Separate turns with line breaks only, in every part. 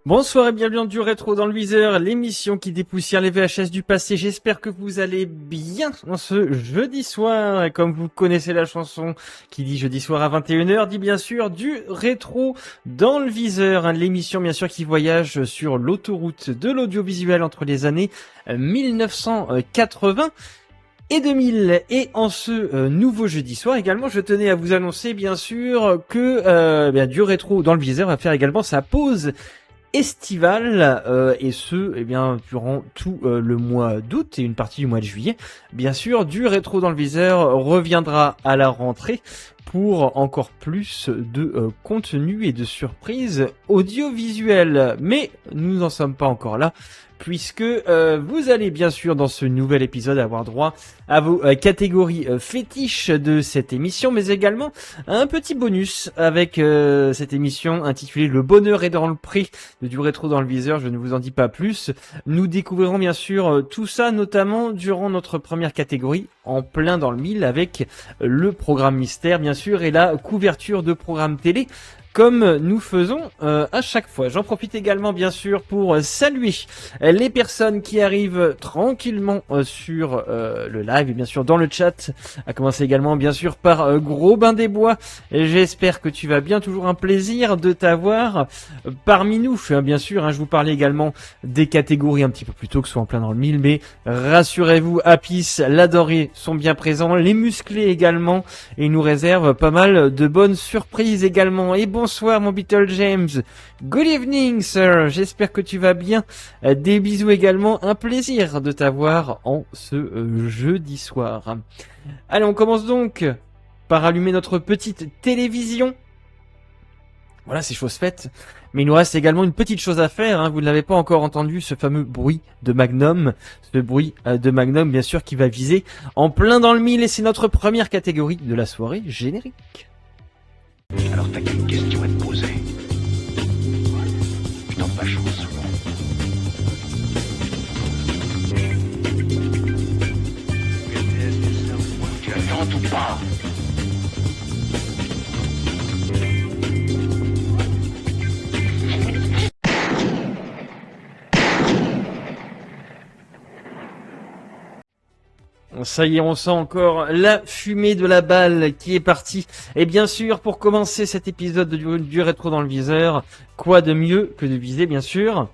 Bonsoir et bienvenue dans du rétro dans le viseur, l'émission qui dépoussière les VHS du passé. J'espère que vous allez bien en ce jeudi soir. Et comme vous connaissez la chanson qui dit jeudi soir à 21h, dit bien sûr du rétro dans le viseur. L'émission bien sûr qui voyage sur l'autoroute de l'audiovisuel entre les années 1980 et 2000. Et en ce nouveau jeudi soir également, je tenais à vous annoncer bien sûr que du rétro dans le viseur va faire également sa pause estivale et ce durant tout le mois d'août et une partie du mois de juillet. Bien sûr, du rétro dans le viseur reviendra à la rentrée pour encore plus de contenu et de surprises audiovisuelles. Mais nous n'en sommes pas encore là, puisque vous allez bien sûr dans ce nouvel épisode avoir droit à vos catégories fétiches de cette émission, mais également à un petit bonus avec cette émission intitulée Le bonheur est dans le prix de du rétro dans le viseur. Je ne vous en dis pas plus. Nous découvrirons bien sûr tout ça, notamment durant notre première catégorie, en plein dans le mille, avec le programme mystère bien sûr et la couverture de programmes télé, comme nous faisons à chaque fois. J'en profite également bien sûr pour saluer les personnes qui arrivent tranquillement sur le live et bien sûr dans le chat, à commencer également bien sûr par Gros Bain des Bois. J'espère que tu vas bien, toujours un plaisir de t'avoir parmi nous. Bien sûr, je vous parlais également des catégories un petit peu plus tôt, que ce soit en plein dans le mille, mais rassurez-vous, Apis, l'adoré sont bien présents, les musclés également, et ils nous réservent pas mal de bonnes surprises également. Et bonsoir mon Beetle James, good evening sir, j'espère que tu vas bien, des bisous également, un plaisir de t'avoir en ce jeudi soir. Allez, on commence donc par allumer notre petite télévision. Voilà, c'est chose faite. Mais il nous reste également une petite chose à faire, vous ne l'avez pas encore entendu, ce fameux bruit de Magnum. Ce bruit de Magnum, bien sûr, qui va viser en plein dans le mille, et c'est notre première catégorie de la soirée générique.
Alors t'as qu'une question à te poser. Je tente ma chance. Tu la tentes ou pas?
Ça y est, on sent encore la fumée de la balle qui est partie. Et bien sûr, pour commencer cet épisode du rétro dans le viseur, quoi de mieux que de viser, bien sûr,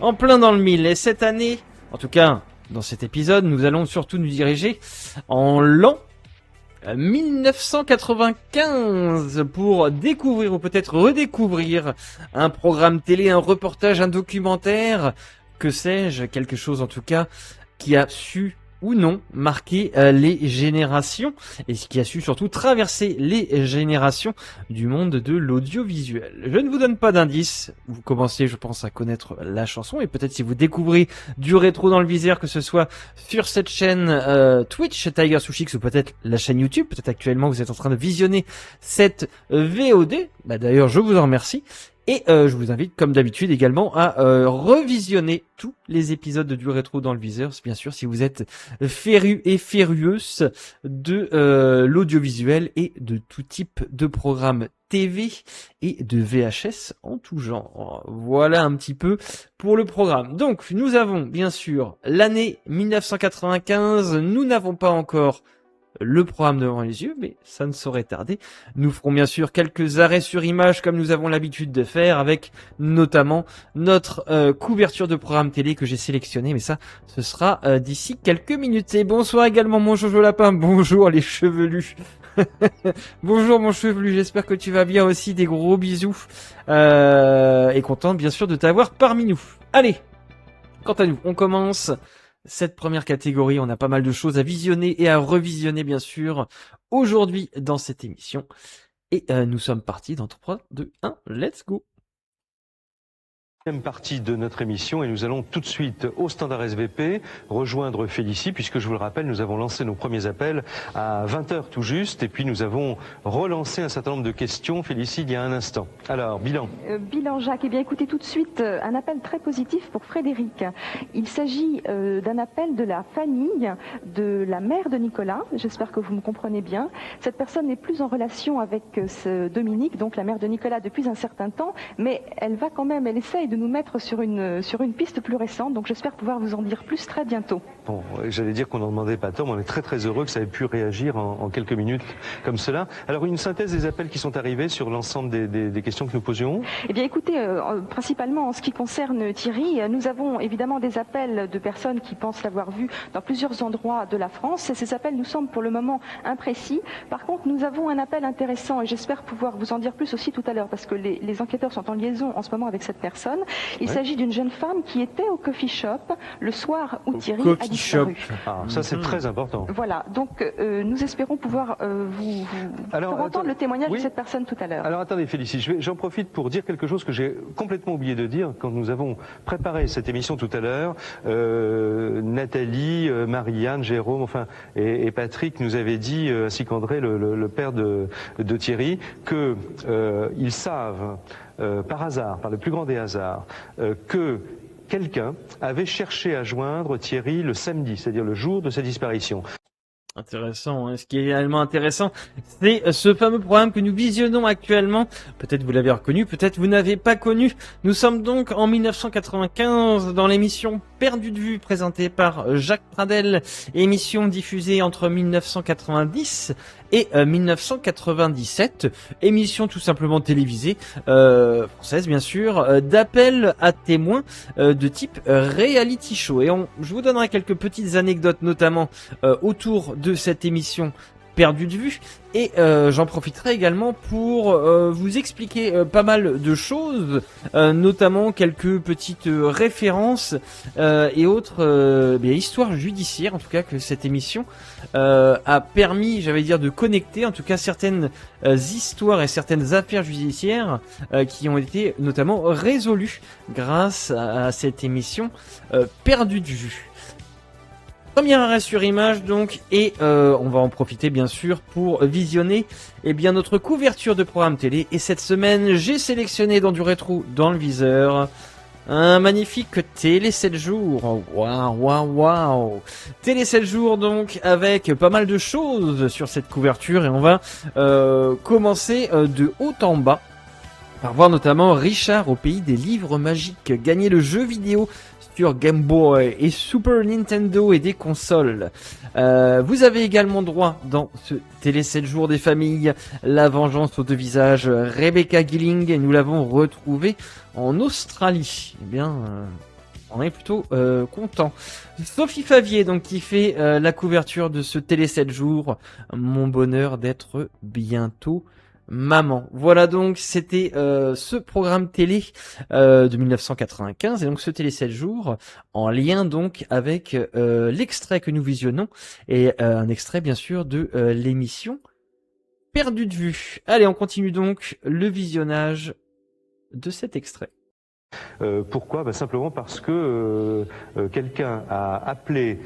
en plein dans le mille. Et cette année, en tout cas, dans cet épisode, nous allons surtout nous diriger en l'an 1995 pour découvrir ou peut-être redécouvrir un programme télé, un reportage, un documentaire, que sais-je, quelque chose en tout cas qui a su ou non marquer les générations, et ce qui a su surtout traverser les générations du monde de l'audiovisuel. Je ne vous donne pas d'indices, vous commencez je pense à connaître la chanson, et peut-être si vous découvrez du rétro dans le viseur, que ce soit sur cette chaîne Twitch Tiger Sushix ou peut-être la chaîne YouTube, peut-être actuellement vous êtes en train de visionner cette VOD, d'ailleurs je vous en remercie. Et je vous invite, comme d'habitude, également à revisionner tous les épisodes de Du Rétro dans le viseur, bien sûr, si vous êtes férus et férueuse de l'audiovisuel et de tout type de programme TV et de VHS en tout genre. Voilà un petit peu pour le programme. Donc, nous avons bien sûr l'année 1995, nous n'avons pas encore le programme devant les yeux, mais ça ne saurait tarder. Nous ferons bien sûr quelques arrêts sur image comme nous avons l'habitude de faire, avec notamment notre couverture de programme télé que j'ai sélectionné, mais ça, ce sera d'ici quelques minutes. Et bonsoir également mon Jojo Lapin, bonjour les chevelus. Bonjour mon chevelu, j'espère que tu vas bien aussi, des gros bisous. Et content bien sûr de t'avoir parmi nous. Allez, quant à nous, on commence cette première catégorie. On a pas mal de choses à visionner et à revisionner bien sûr aujourd'hui dans cette émission. Et nous sommes partis dans 3, 2, 1, let's go.
Deuxième partie de notre émission, et nous allons tout de suite au standard SVP rejoindre Félicie, puisque je vous le rappelle, nous avons lancé nos premiers appels à 20h tout juste, et puis nous avons relancé un certain nombre de questions, Félicie, il y a un instant. Alors, bilan.
Bilan Jacques, eh bien écoutez tout de suite un appel très positif pour Frédéric. Il s'agit d'un appel de la famille de la mère de Nicolas, j'espère que vous me comprenez bien. Cette personne n'est plus en relation avec Dominique, donc la mère de Nicolas, depuis un certain temps, mais elle essaye de nous mettre sur une piste plus récente, donc j'espère pouvoir vous en dire plus très bientôt.
Bon, j'allais dire qu'on n'en demandait pas tant, mais on est très très heureux que ça ait pu réagir en quelques minutes comme cela. Alors une synthèse des appels qui sont arrivés sur l'ensemble des questions que nous posions.
Eh bien écoutez, principalement en ce qui concerne Thierry, nous avons évidemment des appels de personnes qui pensent l'avoir vu dans plusieurs endroits de la France, et ces appels nous semblent pour le moment imprécis. Par contre, nous avons un appel intéressant, et j'espère pouvoir vous en dire plus aussi tout à l'heure, parce que les enquêteurs sont en liaison en ce moment avec cette personne. Il s'agit d'une jeune femme qui était au coffee shop le soir où Thierry a disparu.
Ah, ça c'est très important.
Voilà, donc nous espérons pouvoir vous faire entendre le témoignage de cette personne tout à l'heure.
Alors attendez Félicie, j'en profite pour dire quelque chose que j'ai complètement oublié de dire quand nous avons préparé cette émission tout à l'heure. Nathalie, Marianne, Jérôme, enfin et Patrick nous avaient dit, ainsi qu'André, le père de Thierry, que ils savent par hasard, par le plus grand des hasards, que quelqu'un avait cherché à joindre Thierry le samedi, c'est-à-dire le jour de sa disparition.
Intéressant, hein. Ce qui est réellement intéressant, c'est ce fameux programme que nous visionnons actuellement. Peut-être vous l'avez reconnu, peut-être vous n'avez pas connu. Nous sommes donc en 1995 dans l'émission Perdu de vue présentée par Jacques Pradel, émission diffusée entre 1990 et 1997, émission tout simplement télévisée, française bien sûr, d'appel à témoins de type reality show. Et je vous donnerai quelques petites anecdotes notamment autour de cette émission Perdu de vue, et j'en profiterai également pour vous expliquer pas mal de choses, notamment quelques petites références et autres histoires judiciaires, en tout cas que cette émission a permis, j'allais dire, de connecter, en tout cas certaines histoires et certaines affaires judiciaires qui ont été notamment résolues grâce à cette émission Perdu de vue. Premier arrêt sur image donc, et on va en profiter bien sûr pour visionner notre couverture de programme télé. Et cette semaine, j'ai sélectionné dans du rétro dans le viseur un magnifique Télé 7 jours. Waouh. Télé 7 jours donc, avec pas mal de choses sur cette couverture, et on va commencer de haut en bas par voir notamment Richard au pays des livres magiques gagner le jeu vidéo sur Game Boy et Super Nintendo et des consoles. Vous avez également droit dans ce Télé 7 jours des familles La vengeance aux deux visages, Rebecca Gilling, et nous l'avons retrouvée en Australie. Eh bien, on est plutôt content. Sophie Favier donc qui fait la couverture de ce Télé 7 jours, mon bonheur d'être bientôt maman. Voilà donc, c'était ce programme télé de 1995, et donc ce Télé 7 jours en lien donc avec l'extrait que nous visionnons, et un extrait bien sûr de l'émission Perdu de vue. Allez, on continue donc le visionnage de cet extrait.
Pourquoi ? Simplement parce que quelqu'un a appelé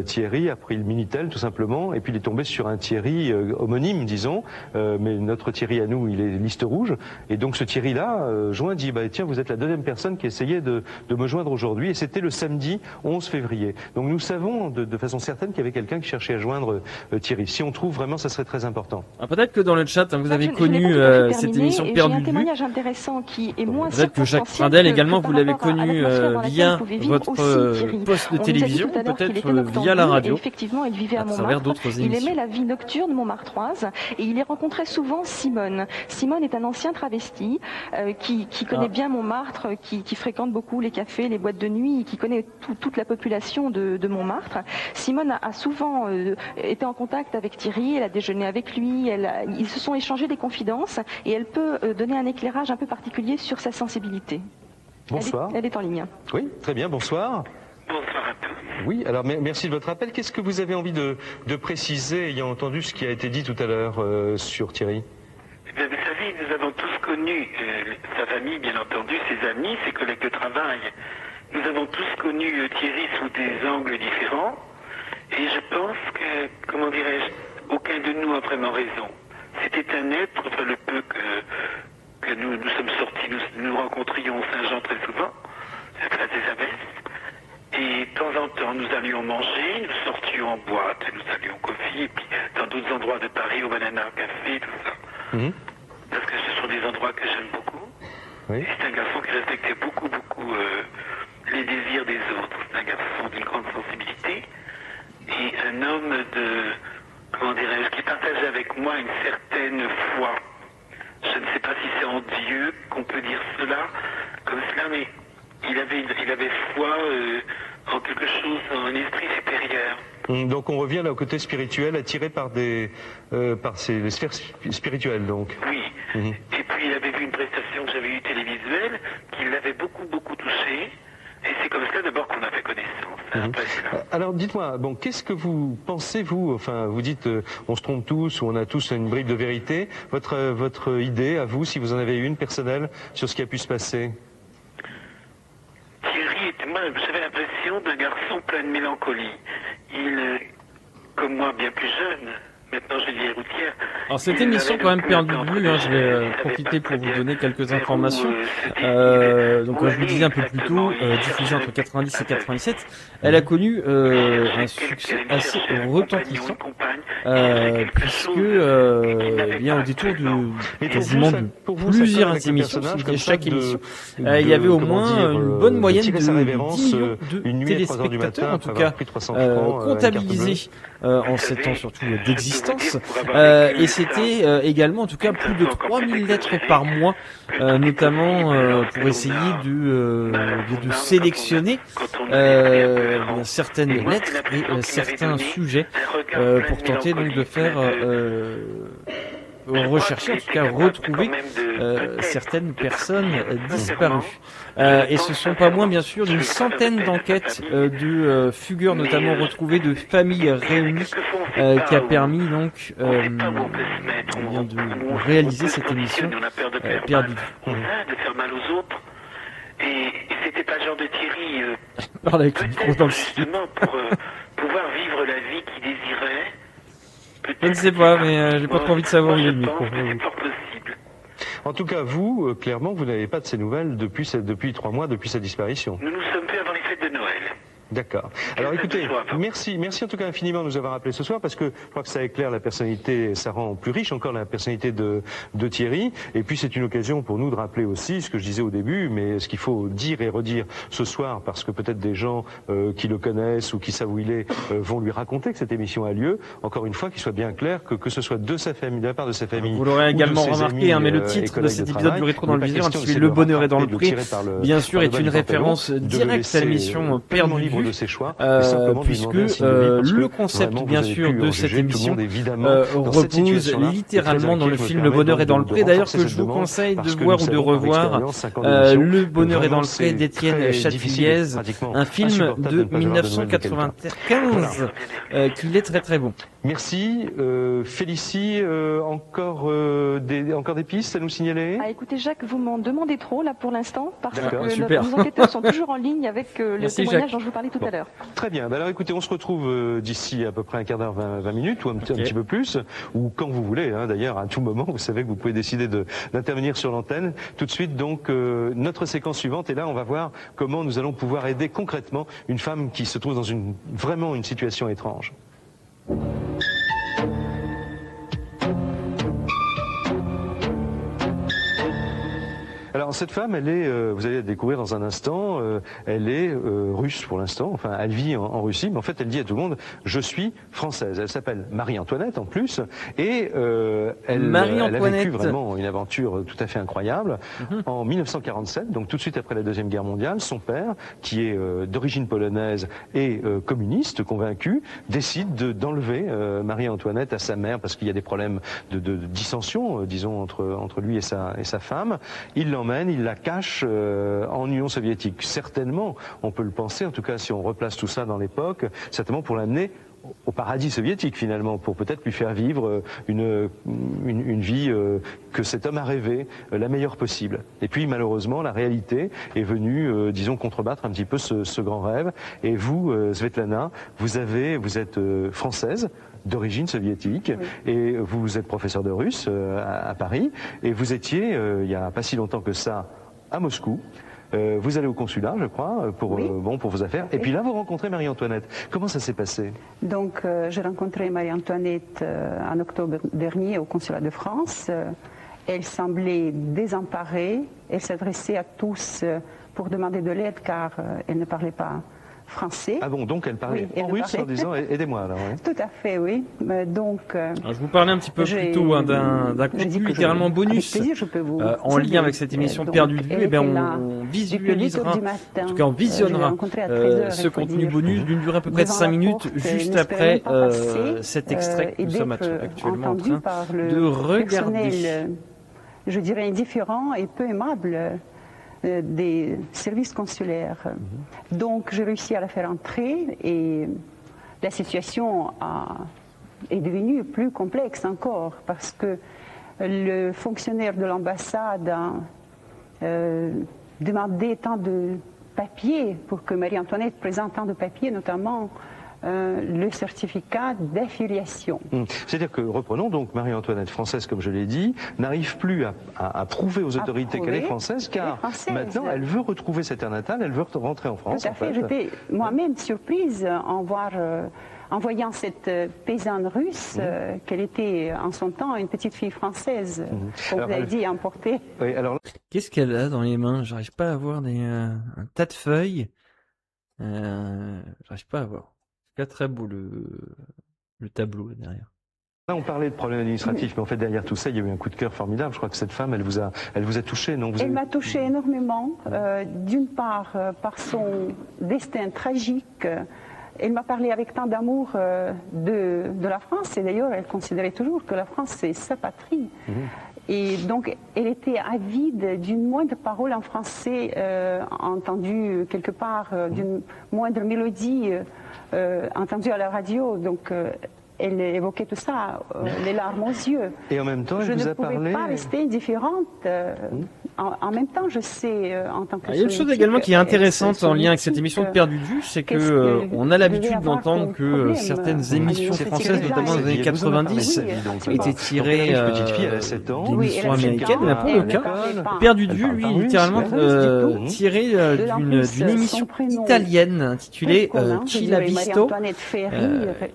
Thierry, a pris le Minitel tout simplement, et puis il est tombé sur un Thierry homonyme, disons, mais notre Thierry à nous, il est liste rouge, et donc ce Thierry-là joint dit tiens, vous êtes la deuxième personne qui essayait de me joindre aujourd'hui, et c'était le samedi 11 février. Donc nous savons de façon certaine qu'il y avait quelqu'un qui cherchait à joindre Thierry. Si on trouve vraiment, ça serait très important.
Alors, peut-être que dans le chat, vous avez connu cette émission Perdu de vue.
Témoignage intéressant qui est moins
peut-être que Jacques Pradel également vous l'avez connu via votre poste de télévision, peut-être via la radio,
effectivement, il vivait à
travers d'autres émissions.
Il aimait la vie nocturne montmartroise, et il y rencontrait souvent Simone. Simone est un ancien travesti qui connaît bien Montmartre, qui fréquente beaucoup les cafés, les boîtes de nuit, qui connaît toute la population de Montmartre. Simone a souvent été en contact avec Thierry, elle a déjeuné avec lui, ils se sont échangés des confidences, et elle peut donner un éclairage un peu particulier sur sa sensibilité.
Bonsoir.
Elle est en ligne.
Oui, très bien, bonsoir.
Bonsoir à tous.
Oui, alors merci de votre appel. Qu'est-ce que vous avez envie de préciser, ayant entendu ce qui a été dit tout à l'heure sur Thierry ?
Eh bien, vous savez, nous avons tous connu sa famille, bien entendu, ses amis, ses collègues de travail. Nous avons tous connu Thierry sous des angles différents. Et je pense que, comment dirais-je, aucun de nous a vraiment raison. C'était un être, enfin le peu que nous sommes sortis, nous rencontrions Saint-Jean très souvent, à Place des Abbesses. Et de temps en temps, nous allions manger, nous sortions en boîte, nous allions au coffee, et puis dans d'autres endroits de Paris, au Banana Café, tout ça.
Mmh.
Parce que ce sont des endroits que j'aime beaucoup.
Oui.
Et c'est un garçon qui respectait beaucoup les désirs des autres. C'est un garçon d'une grande sensibilité. Et un homme qui partageait avec moi une certaine foi. Je ne sais pas si c'est en Dieu qu'on peut dire cela, comme cela, mais il avait foi en quelque chose, en un esprit supérieur.
Donc on revient là au côté spirituel, attiré par les sphères spirituelles, donc.
Oui. Et puis il avait vu une prestation que j'avais eue télévisuelle, qui l'avait beaucoup touché. Et c'est comme ça d'abord qu'on a fait connaissance. Après cela.
Alors dites-moi, bon, qu'est-ce que vous pensez, vous, enfin vous dites on se trompe tous ou on a tous une bribe de vérité, votre idée à vous, si vous en avez une personnelle, sur ce qui a pu se passer?
Thierry était, moi j'avais l'impression d'un garçon plein de mélancolie. Il, comme moi bien plus jeune, maintenant je vis routière.
Alors cette émission quand même perdue de vue, je vais profiter pour vous donner quelques informations. Donc comme je vous disais un peu plus tôt, diffusée entre 90 et 97, elle a connu un succès assez retentissant, puisque eh bien au détour de quasiment de plusieurs émissions, c'était chaque émission, il y avait au moins une bonne moyenne de 10 millions de téléspectateurs, en tout cas comptabilisés en 7 ans surtout d'existence. Et c'était également en tout cas plus de 3000 lettres par mois, notamment pour essayer de sélectionner certaines lettres et certains sujets pour tenter donc de faire rechercher, en tout cas retrouver certaines personnes disparues. Et ce sont pas moins bien sûr d'une centaine d'enquêtes de figures notamment retrouvées, de familles réunies, qui a permis donc de réaliser cette émission perdue.
De faire mal aux autres. Et c'était pas le genre de Thierry
Parle avec le micro dans le slip.
justement pour pouvoir vivre la vie qu'il désirait.
Je ne sais pas, mais j'ai pas trop envie de savoir où il est le
Je
micro.
pense que c'est fort possible.
En tout cas, vous, clairement, vous n'avez pas de ces nouvelles depuis 3 mois, depuis sa disparition.
Nous nous sommes vus avant les fêtes de Noël.
D'accord. Alors écoutez, merci en tout cas infiniment de nous avoir appelés ce soir, parce que je crois que ça éclaire la personnalité, ça rend plus riche encore la personnalité de Thierry. Et puis c'est une occasion pour nous de rappeler aussi ce que je disais au début, mais ce qu'il faut dire et redire ce soir, parce que peut-être des gens qui le connaissent ou qui savent où il est vont lui raconter que cette émission a lieu. Encore une fois, qu'il soit bien clair que ce soit de sa famille, de la part de sa famille.
Vous l'aurez également
ou de ses
remarqué,
amis,
mais le titre de cet épisode du Rétro dans le viseur,
c'est
intitulé Le bonheur est dans le pré, bien sûr, est une référence directe à l'émission Perdue de vue.
de ses choix,
puisque le concept bien sûr de cette émission repose littéralement dans le film Le bonheur est dans le pré, d'ailleurs que je vous conseille de voir ou de revoir Le bonheur est dans le pré d'Étienne Châteliez, un film de 1995 qui est très très bon.
Merci. Félicie, encore des pistes à nous signaler?
Ah, écoutez Jacques, vous m'en demandez trop là pour l'instant, parce que
super.
nos enquêteurs sont toujours en ligne avec le
Merci,
témoignage
Jacques.
dont je vous parlais tout à l'heure.
Très bien. Alors écoutez, on se retrouve d'ici à peu près un quart d'heure, 20 minutes, ou un petit peu plus, ou quand vous voulez. D'ailleurs, à tout moment, vous savez que vous pouvez décider d'intervenir sur l'antenne. Tout de suite, donc, notre séquence suivante. Et là, on va voir comment nous allons pouvoir aider concrètement une femme qui se trouve dans vraiment une situation étrange. Alors cette femme, elle est, vous allez la découvrir dans un instant, elle est russe pour l'instant, enfin elle vit en Russie, mais en fait elle dit à tout le monde « je suis française ». Elle s'appelle Marie-Antoinette en plus, et elle a vécu vraiment une aventure tout à fait incroyable. En 1947, donc tout de suite après la Deuxième Guerre mondiale, son père, qui est d'origine polonaise et communiste, convaincu, décide d'enlever Marie-Antoinette à sa mère, parce qu'il y a des problèmes de dissension, disons, entre lui et sa femme. Il la cache en Union soviétique. Certainement, on peut le penser, en tout cas si on replace tout ça dans l'époque, certainement pour l'amener au paradis soviétique finalement, pour peut-être lui faire vivre une vie que cet homme a rêvé, la meilleure possible. Et puis malheureusement, la réalité est venue, disons, contrebattre un petit peu ce grand rêve. Et vous, Svetlana, vous êtes française, d'origine soviétique, oui. Et vous êtes professeur de russe à Paris, et vous étiez, il n'y a pas si longtemps que ça, à Moscou. Vous allez au consulat, je crois, pour vos affaires, et puis là vous rencontrez Marie-Antoinette. Comment ça s'est passé?
Donc j'ai rencontré Marie-Antoinette en octobre dernier au consulat de France. Elle semblait désemparée, elle s'adressait à tous pour demander de l'aide car elle ne parlait pas français.
Ah bon, donc elle parlait en russe en disant aidez-moi alors. Oui.
Tout à fait, oui. Donc,
je vous parlais un petit peu plus tôt d'un contenu littéralement bonus plaisir, je peux vous en lien avec cette émission Perdue de vue. Eh bien, on visualisera, en tout cas on visionnera ce contenu bonus d'une durée à peu près de 5 minutes juste après cet extrait que nous sommes actuellement en train de regarder.
Je dirais indifférent et peu aimable des services consulaires. Donc j'ai réussi à la faire entrer et la situation est devenue plus complexe encore parce que le fonctionnaire de l'ambassade a demandé tant de papiers pour que Marie-Antoinette présente tant de papiers, notamment le certificat d'affiliation.
C'est-à-dire que, reprenons donc, Marie-Antoinette, française comme je l'ai dit, n'arrive plus à prouver aux autorités qu'elle est française, car maintenant elle veut retrouver sa terre natale, elle veut rentrer en France.
Tout à fait, j'étais moi-même surprise en voyant cette paysanne russe, qu'elle était en son temps une petite fille française, comme vous avez dit, importée.
Oui, alors...
Qu'est-ce qu'elle a dans les mains? J'arrive pas à voir un tas de feuilles. J'arrive pas à voir. C'est très beau le tableau là, derrière.
Là, on parlait de problèmes administratifs, mais en fait, derrière tout ça, il y a eu un coup de cœur formidable. Je crois que cette femme, elle vous a touché, non?
Elle m'a touché énormément. D'une part, par son destin tragique. Elle m'a parlé avec tant d'amour de la France, et d'ailleurs, elle considérait toujours que la France, c'est sa patrie. Et donc, elle était avide d'une moindre parole en français entendue quelque part, d'une moindre mélodie entendue à la radio. Donc, elle évoquait tout ça, les larmes aux yeux.
Et en même temps, elle vous a parlé...
Je ne pouvais pas rester indifférente. En même temps, je sais, en tant que
il y a une chose également qui est intéressante en lien avec cette émission de Perdu de vue, c'est que on a l'habitude d'entendre que certaines émissions françaises, notamment dans les années 90, étaient tirées d'émissions américaines. Mais pour le cas, Perdu de vue, lui, est littéralement tiré d'une émission italienne intitulée Chi l'ha visto,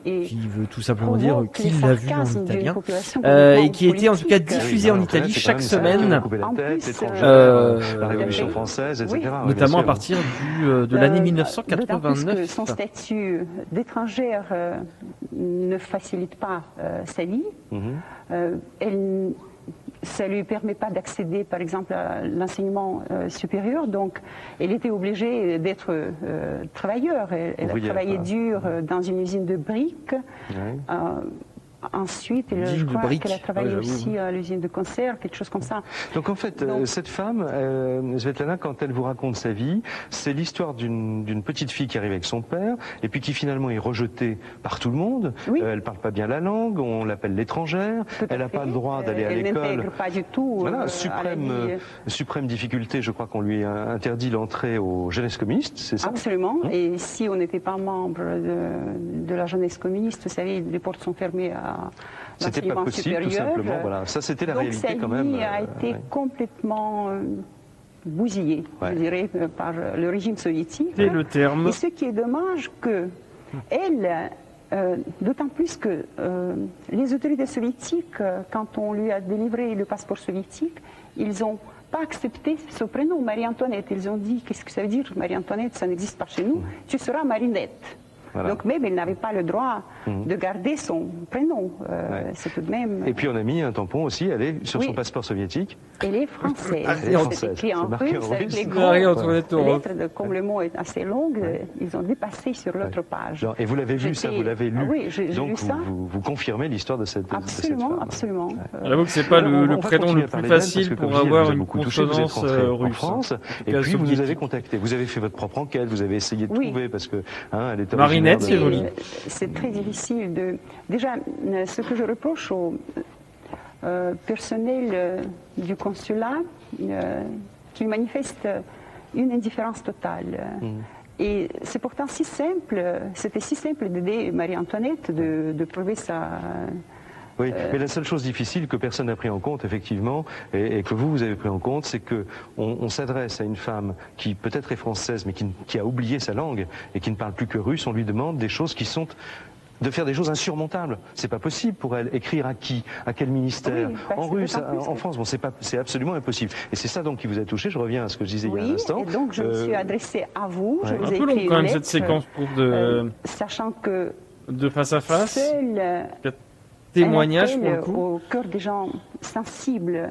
qui veut tout simplement dire qui l'a vu en italien, et qui était en tout cas diffusée en Italie chaque semaine.
La Révolution française, etc.
Notamment à partir de l'année 1989.
Plus que son statut d'étrangère ne facilite pas sa vie. Ça ne lui permet pas d'accéder, par exemple, à l'enseignement supérieur. Donc, elle était obligée d'être travailleur. Elle a travaillé dur dans une usine de briques. Ensuite, je crois qu'elle a travaillé aussi à l'usine de conserve, quelque chose comme ça.
Donc en fait, cette femme, Svetlana, quand elle vous raconte sa vie, c'est l'histoire d'une petite fille qui arrive avec son père, et puis qui finalement est rejetée par tout le monde. Elle parle pas bien la langue, on l'appelle l'étrangère, elle n'a pas le droit d'aller à l'école.
Elle n'intègre pas du tout.
Voilà, suprême difficulté, je crois qu'on lui a interdit l'entrée aux jeunesses communistes, c'est ça?
Absolument, et si on n'était pas membre de la jeunesse communiste, vous savez, les portes sont fermées à
c'était pas possible, supérieur. Tout simplement. Voilà, ça c'était la réalité quand même.
Donc sa vie a été complètement bousillée, je dirais, par le régime soviétique.
C'est le terme.
Et ce qui est dommage, que elle, d'autant plus que les autorités soviétiques, quand on lui a délivré le passeport soviétique, ils ont pas accepté ce prénom, Marie-Antoinette. Ils ont dit, qu'est-ce que ça veut dire, Marie-Antoinette, ça n'existe pas chez nous, tu seras Marinette. Voilà. Donc même, elle n'avait pas le droit de garder son prénom. C'est tout de même...
Et puis on a mis un tampon aussi, elle est sur son passeport soviétique.
Elle est française.
C'est écrit
en russe, avec les grandes lettres, comme le mot est assez long, ils ont dépassé sur l'autre page.
Et vous l'avez vu, ça, vous l'avez lu.
Oui, j'ai lu ça.
Vous confirmez l'histoire de cette femme.
Absolument.
J'avoue que c'est pas le prénom le plus facile pour avoir une consonance russe.
En France, et puis vous nous avez contacté. Vous avez fait votre propre enquête, vous avez essayé de trouver, parce que elle est
Marinette, c'est joli.
C'est très difficile de... Déjà, ce que je reproche au personnel du consulat, qu'il manifeste une indifférence totale. Et c'est pourtant si simple, c'était si simple d'aider Marie-Antoinette, de prouver sa...
Oui, mais la seule chose difficile que personne n'a pris en compte, effectivement, et que vous avez pris en compte, c'est que on s'adresse à une femme qui peut-être est française, mais qui a oublié sa langue et qui ne parle plus que russe. On lui demande des choses qui sont de faire des choses insurmontables. C'est pas possible pour elle. Écrire à qui? À quel ministère? En russe, en France, bon, c'est absolument impossible. Et c'est ça donc qui vous a touché. Je reviens à ce que je disais il y a un instant.
Et donc je me suis adressée à vous. Je vous ai
écrit un peu long quand même cette séquence pour
sachant que
de face à face. témoignage
un
pour le
appel
coup.
au cœur des gens sensibles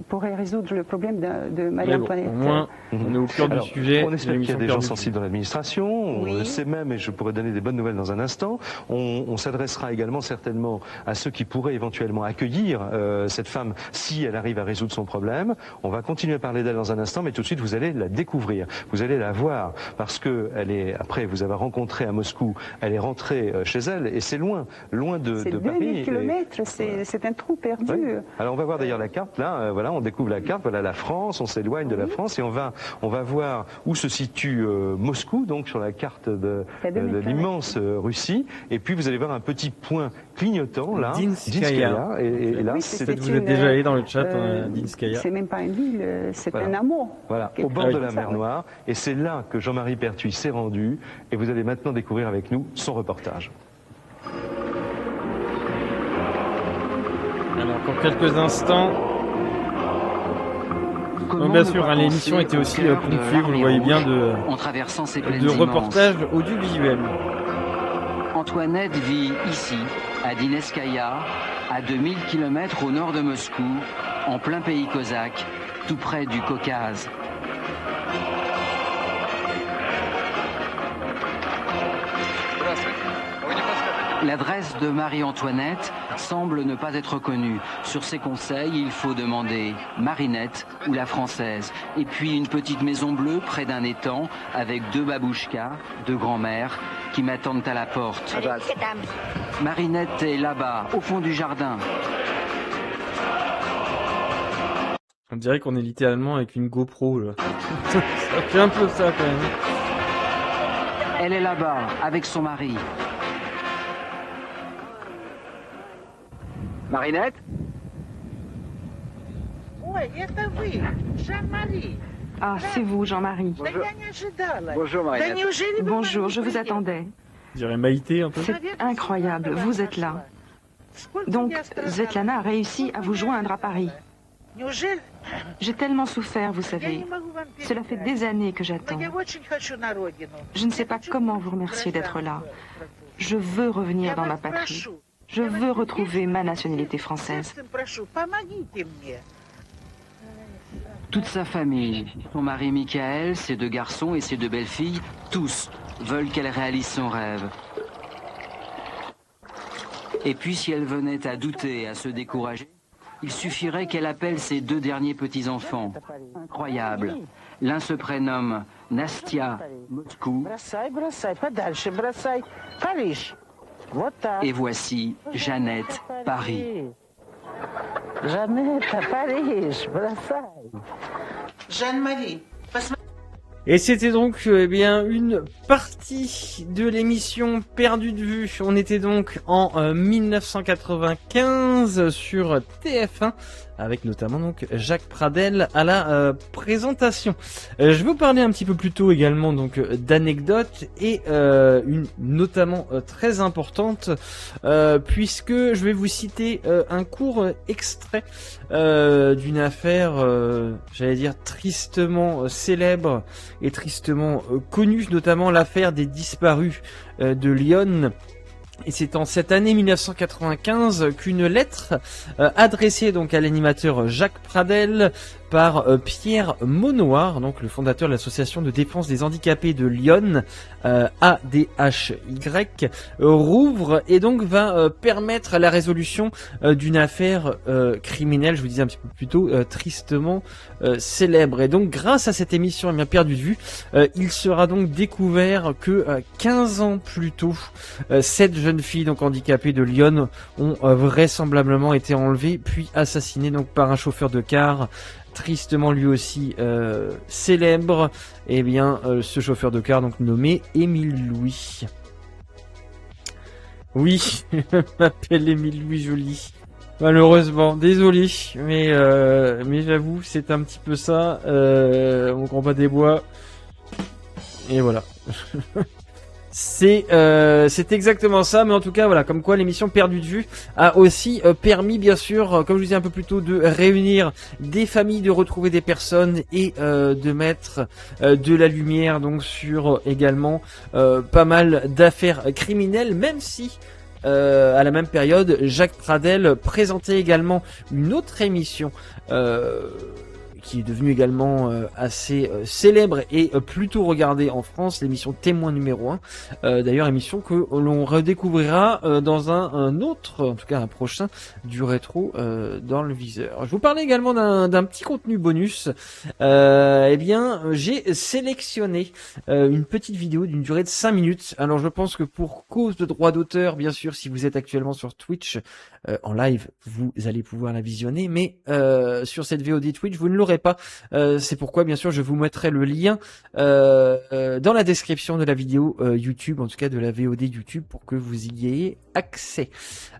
pourrait résoudre le problème de
Mais bon,
Marie-Antoinette.
au moins, on est au cœur
Alors,
du sujet.
on espère qu'il y a
l'émission
des gens
Perdue de
sensibles dans l'administration, on
Oui.
le sait même, et je pourrais donner des bonnes nouvelles dans un instant. On s'adressera également certainement à ceux qui pourraient éventuellement accueillir cette femme si elle arrive à résoudre son problème. On va continuer à parler d'elle dans un instant, mais tout de suite vous allez la découvrir, vous allez la voir, parce que elle est, après vous avoir rencontré à Moscou, elle est rentrée chez elle, et c'est loin de
C'est
Paris.
2000
et-
kilomètres, c'est un trou perdu.
Oui. Alors on va voir d'ailleurs la carte là, voilà, on découvre la carte, voilà la France, on s'éloigne de la France et on va voir où se situe Moscou, donc sur la carte de
C'est 2000 kilomètres.
l'immense Russie, et puis vous allez voir un petit point clignotant là,
Dinskaya.
et là
Oui,
c'est
Peut-être vous
une,
êtes déjà allé dans le chat, Dinskaya.
C'est même pas une ville, c'est
Voilà.
un hameau.
voilà,
Quelque
au bord
chose
de
comme
la
ça,
mer
oui.
Noire, et c'est là que Jean-Marie Pertuis s'est rendu, et vous allez maintenant découvrir avec nous son reportage.
Alors, pour quelques instants,
Comment
bien
ne
sûr,
pas
hein, l'émission
penser
était
au
aussi
cœur
ponctuée,
de
vous
l'armée
le voyez bien,
rouge en traversant ces plaines
de
immenses.
reportages audiovisuels.
Antoinette vit ici, à Dineskaya, à 2000 km au nord de Moscou, en plein pays cosaque, tout près du Caucase. L'adresse de Marie-Antoinette semble ne pas être connue. Sur ses conseils, il faut demander Marinette ou la Française. Et puis une petite maison bleue près d'un étang avec 2 babouchkas, 2 grands-mères qui m'attendent à la porte. Marinette est là-bas, au fond du jardin.
On dirait qu'on est littéralement avec une GoPro, là. Ça fait un peu ça, quand même.
Elle est là-bas, avec son mari. Marinette?
Ой, это вы, Жан-Мари.
Ah, c'est vous, Jean-Marie.
Да я не ожидала.
Bonjour
Да
Marinette.
неужели вы
Bonjour,
могли
je vous
приехать?
attendais.
Je dirais Maïté, un peu.
C'est incroyable, vous êtes là.
Сколько
Donc,
я страдала.
Svetlana a réussi à vous joindre à Paris.
Неужели?
J'ai tellement souffert, vous
Я
savez.
не могу вам
Cela fait
передать.
des années que
Но
j'attends.
я очень хочу на родину.
Je ne sais
Я
pas
хочу
comment vous remercier d'être là. Je veux revenir
Я
dans ma
вас
patrie.
прошу.
Je
Я вас
veux
очень
retrouver ma nationalité française.
сердцем прошу, помогите мне.
Toute sa famille, son mari Michael, ses 2 garçons et ses 2 belles-filles, tous veulent qu'elle réalise son rêve. Et puis si elle venait à douter, à se décourager, il suffirait qu'elle appelle ses 2 derniers petits-enfants. Incroyable. L'un se prénomme Nastia Moscou
Бросай, бросай, подальше бросай. Париж. Вот так.
et voici Jeannette Paris.
Жанетта, Париж, бросай. Жан-Мари, посмотри.
Et c'était donc eh bien une partie de l'émission perdue de vue. On était donc en 1995 sur TF1 avec notamment donc Jacques Pradel à la présentation. Je vais vous parler un petit peu plus tôt également donc d'anecdotes et une notamment très importante puisque je vais vous citer un court extrait d'une affaire j'allais dire tristement célèbre et tristement connue, notamment l'affaire des disparus de Lyon. Et c'est en cette année 1995 qu'une lettre adressée donc à l'animateur Jacques Pradel par Pierre Maunoir, donc le fondateur de l'association de défense des handicapés de Lyon, ADHY, rouvre et donc va permettre la résolution d'une affaire criminelle, je vous disais un petit peu plus tôt, tristement célèbre. Et donc grâce à cette émission bien perdue de vue, il sera donc découvert que 15 ans plus tôt, 7 jeunes filles donc handicapées de Lyon ont vraisemblablement été enlevées puis assassinées donc par un chauffeur de car tristement lui aussi célèbre, et bien ce chauffeur de car donc nommé Émile Louis. Oui, je m'appelle Émile Louis Joly. Malheureusement, désolé, mais j'avoue c'est un petit peu ça. On prend pas des bois. Et voilà. C'est exactement ça, mais en tout cas voilà, comme quoi l'émission Perdue de vue a aussi permis bien sûr, comme je vous disais un peu plus tôt, de réunir des familles, de retrouver des personnes et de mettre de la lumière donc sur également pas mal d'affaires criminelles, même si à la même période, Jacques Pradel présentait également une autre émission qui est devenue également assez célèbre et plutôt regardée en France, l'émission Témoin numéro 1. D'ailleurs, émission que l'on redécouvrira dans un autre, en tout cas un prochain, du rétro dans le viseur. Je vous parlais également d'un petit contenu bonus. Eh bien, j'ai sélectionné une petite vidéo d'une durée de 5 minutes. Alors, je pense que pour cause de droit d'auteur, bien sûr, si vous êtes actuellement sur Twitch en live, vous allez pouvoir la visionner, mais sur cette VOD Twitch, vous ne l'aurez pas. C'est pourquoi, bien sûr, je vous mettrai le lien dans la description de la vidéo YouTube, en tout cas de la VOD YouTube, pour que vous y ayez accès.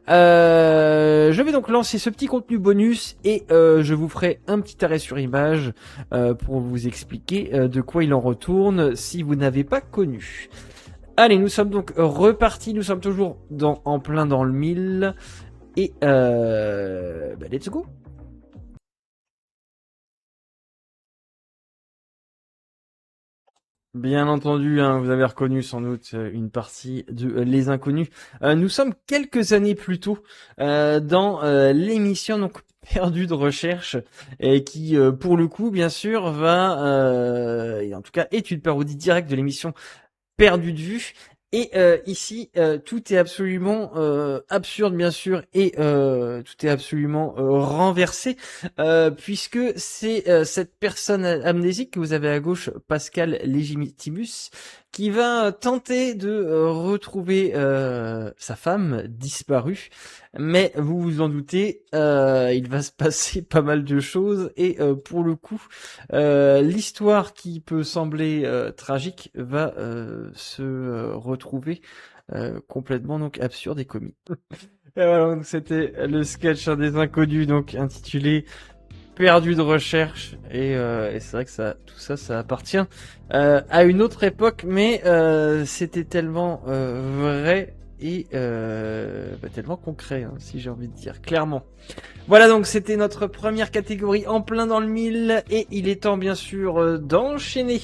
Je vais donc lancer ce petit contenu bonus et je vous ferai un petit arrêt sur image pour vous expliquer de quoi il en retourne si vous n'avez pas connu. Allez, nous sommes donc repartis, nous sommes toujours en plein dans le mille et let's go. Bien entendu, hein, vous avez reconnu sans doute une partie de Les Inconnus. Nous sommes quelques années plus tôt dans l'émission donc Perdu de recherche et qui pour le coup bien sûr va et en tout cas est une parodie directe de l'émission Perdu de vue. Et ici, tout est absolument absurde, bien sûr, et tout est absolument renversé, puisque c'est cette personne amnésique que vous avez à gauche, Pascal Légitimus, qui va tenter de retrouver sa femme disparue. Mais vous vous en doutez, il va se passer pas mal de choses et pour le coup, l'histoire qui peut sembler tragique va se retrouver complètement donc absurde et comique. Et voilà, donc c'était le sketch des Inconnus, donc intitulé Perdu de recherche et c'est vrai que tout ça appartient à une autre époque, mais c'était tellement vrai et tellement concret, hein, si j'ai envie de dire, clairement. Voilà, donc c'était notre première catégorie en plein dans le mille et il est temps bien sûr d'enchaîner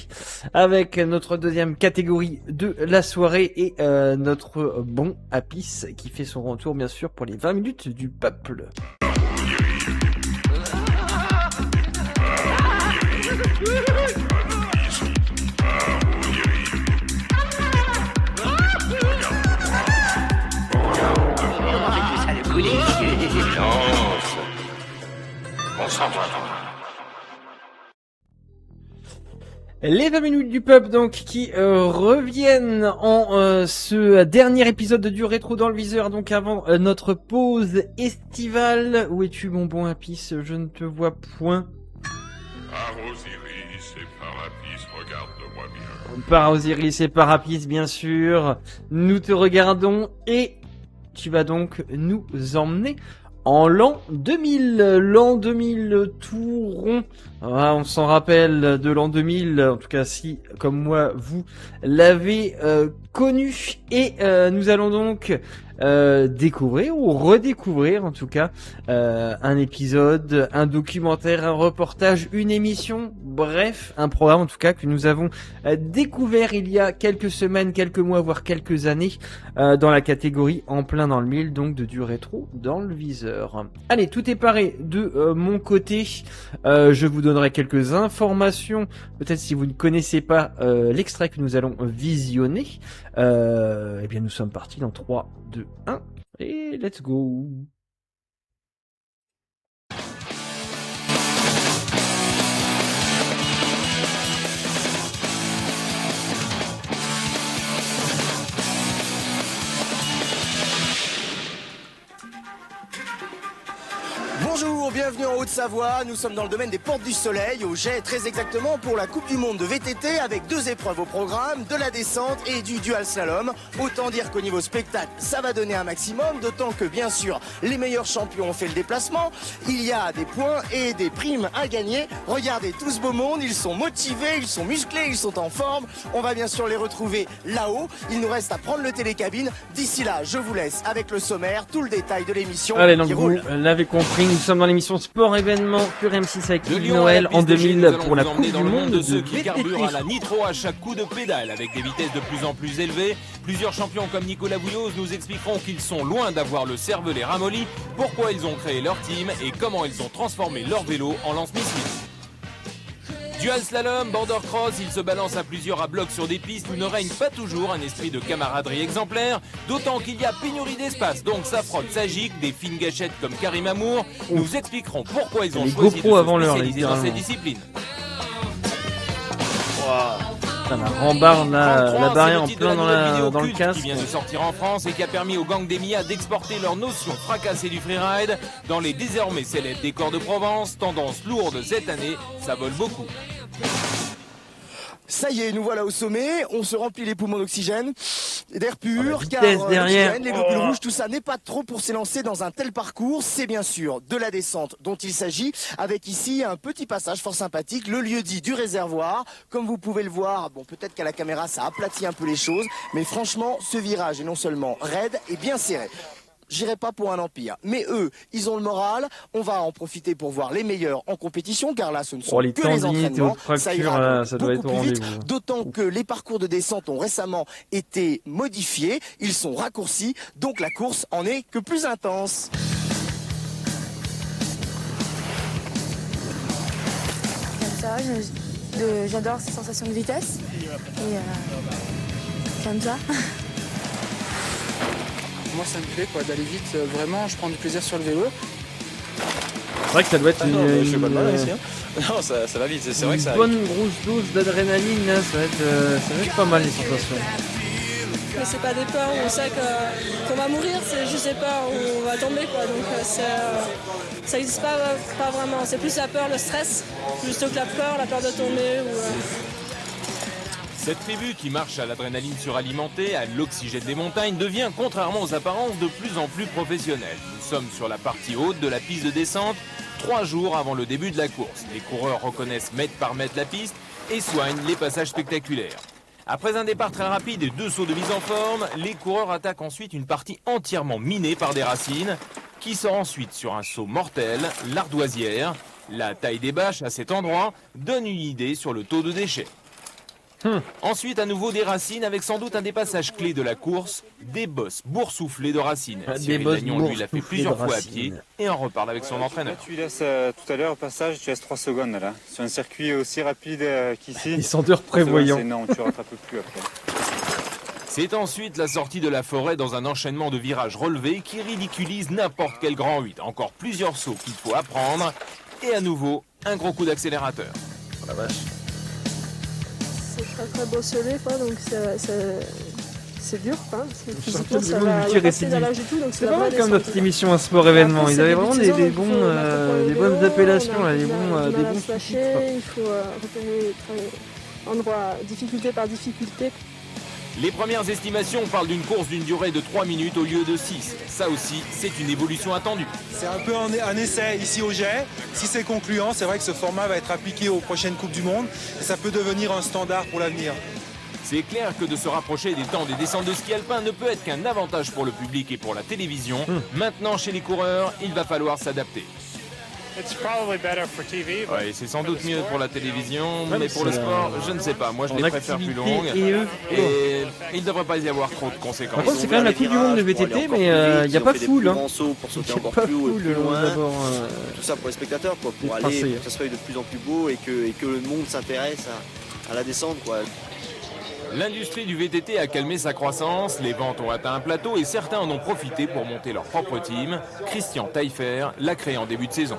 avec notre deuxième catégorie de la soirée et notre bon Apis qui fait son retour bien sûr pour les 20 minutes du peuple. Les 20 minutes du peuple donc qui reviennent en ce dernier épisode du rétro dans le viseur, donc avant notre pause estivale. Où es-tu mon bon Apis? Je ne te vois point.
Par Osiris et par Apis, regarde-moi bien.
Par Osiris et par Apis bien sûr. Nous te regardons et tu vas donc nous emmener en l'an 2000, l'an 2000 tout rond. Ah, on s'en rappelle de l'an 2000, en tout cas si, comme moi, vous l'avez connu. Et nous allons donc découvrir ou redécouvrir en tout cas un épisode, un documentaire, un reportage, une émission, bref, un programme en tout cas que nous avons découvert il y a quelques semaines, quelques mois, voire quelques années dans la catégorie en plein dans le mille, donc de du rétro dans le viseur. Allez, tout est paré de mon côté. Je vous donnerai quelques informations, peut-être si vous ne connaissez pas l'extrait que nous allons visionner. Eh bien nous sommes partis dans 3, 2, 1 et let's go.
Bonjour, bienvenue en Haute-Savoie. Nous sommes dans le domaine des Portes du Soleil, au Jet, très exactement pour la Coupe du Monde de VTT avec 2 épreuves au programme, de la descente et du dual slalom. Autant dire qu'au niveau spectacle, ça va donner un maximum, d'autant que bien sûr, les meilleurs champions ont fait le déplacement. Il y a des points et des primes à gagner. Regardez tout ce beau monde, ils sont motivés, ils sont musclés, ils sont en forme. On va bien sûr les retrouver là-haut. Il nous reste à prendre le télécabine. D'ici là, je vous laisse avec le sommaire, tout le détail de l'émission.
Allez, donc vous l'avez compris, nous sommes dans l'émission Sport Événement sur M6 avec Yves Noël en 2000 pour la Coupe du Monde de
ceux qui
VTT.
carburent à la nitro à chaque coup de pédale avec des vitesses de plus en plus élevées. Plusieurs champions comme Nicolas Bouilloz nous expliqueront qu'ils sont loin d'avoir le cervelet ramolli, pourquoi ils ont créé leur team et comment ils ont transformé leur vélo en lance-missile. Dual slalom, border cross, ils se balancent à plusieurs à bloc sur des pistes où ne règne pas toujours un esprit de camaraderie exemplaire, d'autant qu'il y a pénurie d'espace, donc ça frotte, ça gicle, des fines gâchettes comme Karim Amour nous expliqueront pourquoi ils ont choisi de se spécialiser dans cette discipline.
Ça la rembarre la barrière en plein dans le casque.
Qui vient de sortir en France et qui a permis au gang des Mia d'exporter leur notion fracassée du freeride dans les désormais célèbres décors de Provence. Tendance lourde cette année, ça vole beaucoup.
Ça y est, nous voilà au sommet, on se remplit les poumons d'oxygène, d'air pur, car
derrière.
les globules rouges, tout ça n'est pas trop pour s'élancer dans un tel parcours. C'est bien sûr de la descente dont il s'agit, avec ici un petit passage fort sympathique, le lieu dit du réservoir. Comme vous pouvez le voir, bon, peut-être qu'à la caméra ça aplatit un peu les choses, mais franchement, ce virage est non seulement raide et bien serré. J'irai pas pour un empire, mais eux, ils ont le moral. On va en profiter pour voir les meilleurs en compétition, car là, ce ne sont que les entraînements.
Ça ira
ça doit être plus vite, d'autant que les parcours de descente ont récemment été modifiés. Ils sont raccourcis, donc la course en est que plus intense.
J'adore ces sensations de vitesse et j'aime ça.
Moi ça me plaît quoi d'aller vite, vraiment je prends du plaisir sur le vélo.
C'est vrai que ça doit être
je fais pas de mal ici, hein. Non, ça va vite, c'est vrai que ça
bonne grosse dose d'adrénaline, là, ça va être pas mal les sensations.
Mais c'est pas des peurs où on sait qu'on va mourir, c'est juste des peurs où on va tomber quoi, donc ça n'existe pas vraiment, c'est plus la peur, le stress, plutôt que la peur de tomber ou...
Cette tribu qui marche à l'adrénaline suralimentée, à l'oxygène des montagnes, devient, contrairement aux apparences, de plus en plus professionnelle. Nous sommes sur la partie haute de la piste de descente, 3 jours avant le début de la course. Les coureurs reconnaissent mètre par mètre la piste et soignent les passages spectaculaires. Après un départ très rapide et 2 sauts de mise en forme, les coureurs attaquent ensuite une partie entièrement minée par des racines, qui sort ensuite sur un saut mortel, l'ardoisière. La taille des bâches à cet endroit donne une idée sur le taux de déchets. Ensuite, à nouveau des racines avec sans doute un des passages clés de la course, des bosses boursouflées de racines. Cyril Lagnon, lui, l'a fait plusieurs fois à pied et en reparle avec son entraîneur.
Là, tu laisses tout à l'heure au passage, tu laisses 3 secondes là. Sur un circuit aussi rapide qu'ici.
Ils sont durs prévoyants.
Non, tu rattrapes plus après.
C'est ensuite la sortie de la forêt dans un enchaînement de virages relevés qui ridiculise n'importe quel grand 8. Encore plusieurs sauts qu'il faut apprendre et à nouveau un gros coup d'accélérateur.
Oh la vache.
C'est très bosselé quoi, donc c'est dur quoi. Physiquement ça va passer dans l'âge et tout, donc
c'est pas mal comme notre émission Un Sport Événement. Ils avaient vraiment des bonnes appellations, là, des bons
titres. Il faut repérer endroit difficulté par difficulté.
Les premières estimations parlent d'une course d'une durée de 3 minutes au lieu de 6. Ça aussi, c'est une évolution attendue.
C'est un peu un essai ici au Jet. Si c'est concluant, c'est vrai que ce format va être appliqué aux prochaines Coupes du Monde et ça peut devenir un standard pour l'avenir.
C'est clair que de se rapprocher des temps des descentes de ski alpin ne peut être qu'un avantage pour le public et pour la télévision. Maintenant, chez les coureurs, il va falloir s'adapter. Ouais, c'est sans doute mieux pour la télévision, mais pour le sport, je ne sais pas. Moi, je les préfère plus longues. Et il ne devrait pas y avoir trop de conséquences.
Par contre, c'est quand même la Coupe du Monde de VTT, mais il n'y a pas foule.
Pour sauter encore plus haut et plus loin. Tout ça pour les spectateurs, quoi, pour aller, pour que ça soit de plus en plus beau et que le monde s'intéresse à la descente, quoi.
L'industrie du VTT a calmé sa croissance, les ventes ont atteint un plateau et certains en ont profité pour monter leur propre team. Christian Taillefer l'a créé en début de saison.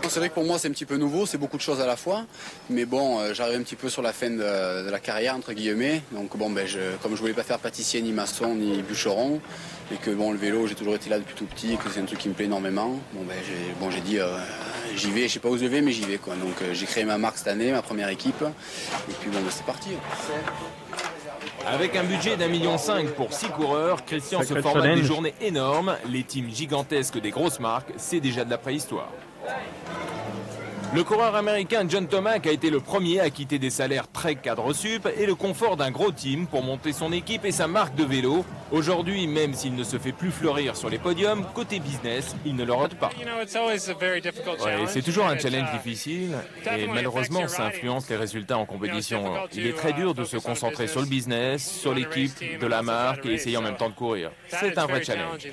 C'est vrai que pour moi c'est un petit peu nouveau, c'est beaucoup de choses à la fois, mais bon, j'arrive un petit peu sur la fin de la carrière entre guillemets, donc bon, comme je voulais pas faire pâtissier ni maçon ni bûcheron, et que bon, le vélo j'ai toujours été là depuis tout petit, et que c'est un truc qui me plaît énormément, j'ai dit j'y vais, je sais pas où je vais mais j'y vais quoi, donc j'ai créé ma marque cette année, ma première équipe, et puis bon, c'est parti.
Avec un budget d'1,5 million pour 6 coureurs, Christian se formate des journées énormes, les teams gigantesques des grosses marques, c'est déjà de la préhistoire. Le coureur américain John Tomac a été le premier à quitter des salaires très cadre sup et le confort d'un gros team pour monter son équipe et sa marque de vélo. Aujourd'hui, même s'il ne se fait plus fleurir sur les podiums, côté business, il ne le rate pas. Ouais, c'est toujours un challenge difficile et malheureusement ça influence les résultats en compétition. Il est très dur de se concentrer sur le business, sur l'équipe, de la marque et essayer en même temps de courir. C'est un vrai challenge.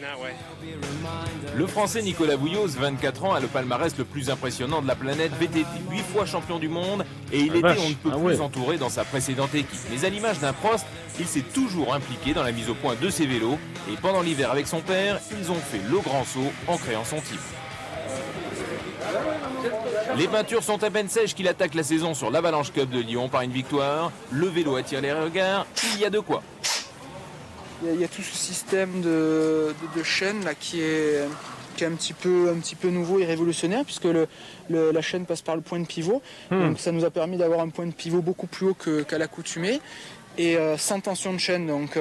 Le Français Nicolas Bouilloz, 24 ans, a le palmarès le plus impressionnant de la planète VTT. 8 fois champion du monde et il était on ne peut plus entouré dans sa précédente équipe. Mais à l'image d'un Prost, il s'est toujours impliqué dans la mise au point de ses vélos et pendant l'hiver avec son père, ils ont fait le grand saut en créant son team. Les peintures sont à peine sèches qu'il attaque la saison sur l'Avalanche Cup de Lyon par une victoire. Le vélo attire les regards, il y a de quoi.
Il y a tout ce système de chaîne là, qui est un petit peu nouveau et révolutionnaire puisque la chaîne passe par le point de pivot. Donc ça nous a permis d'avoir un point de pivot beaucoup plus haut qu'à l'accoutumée et sans tension de chaîne. Donc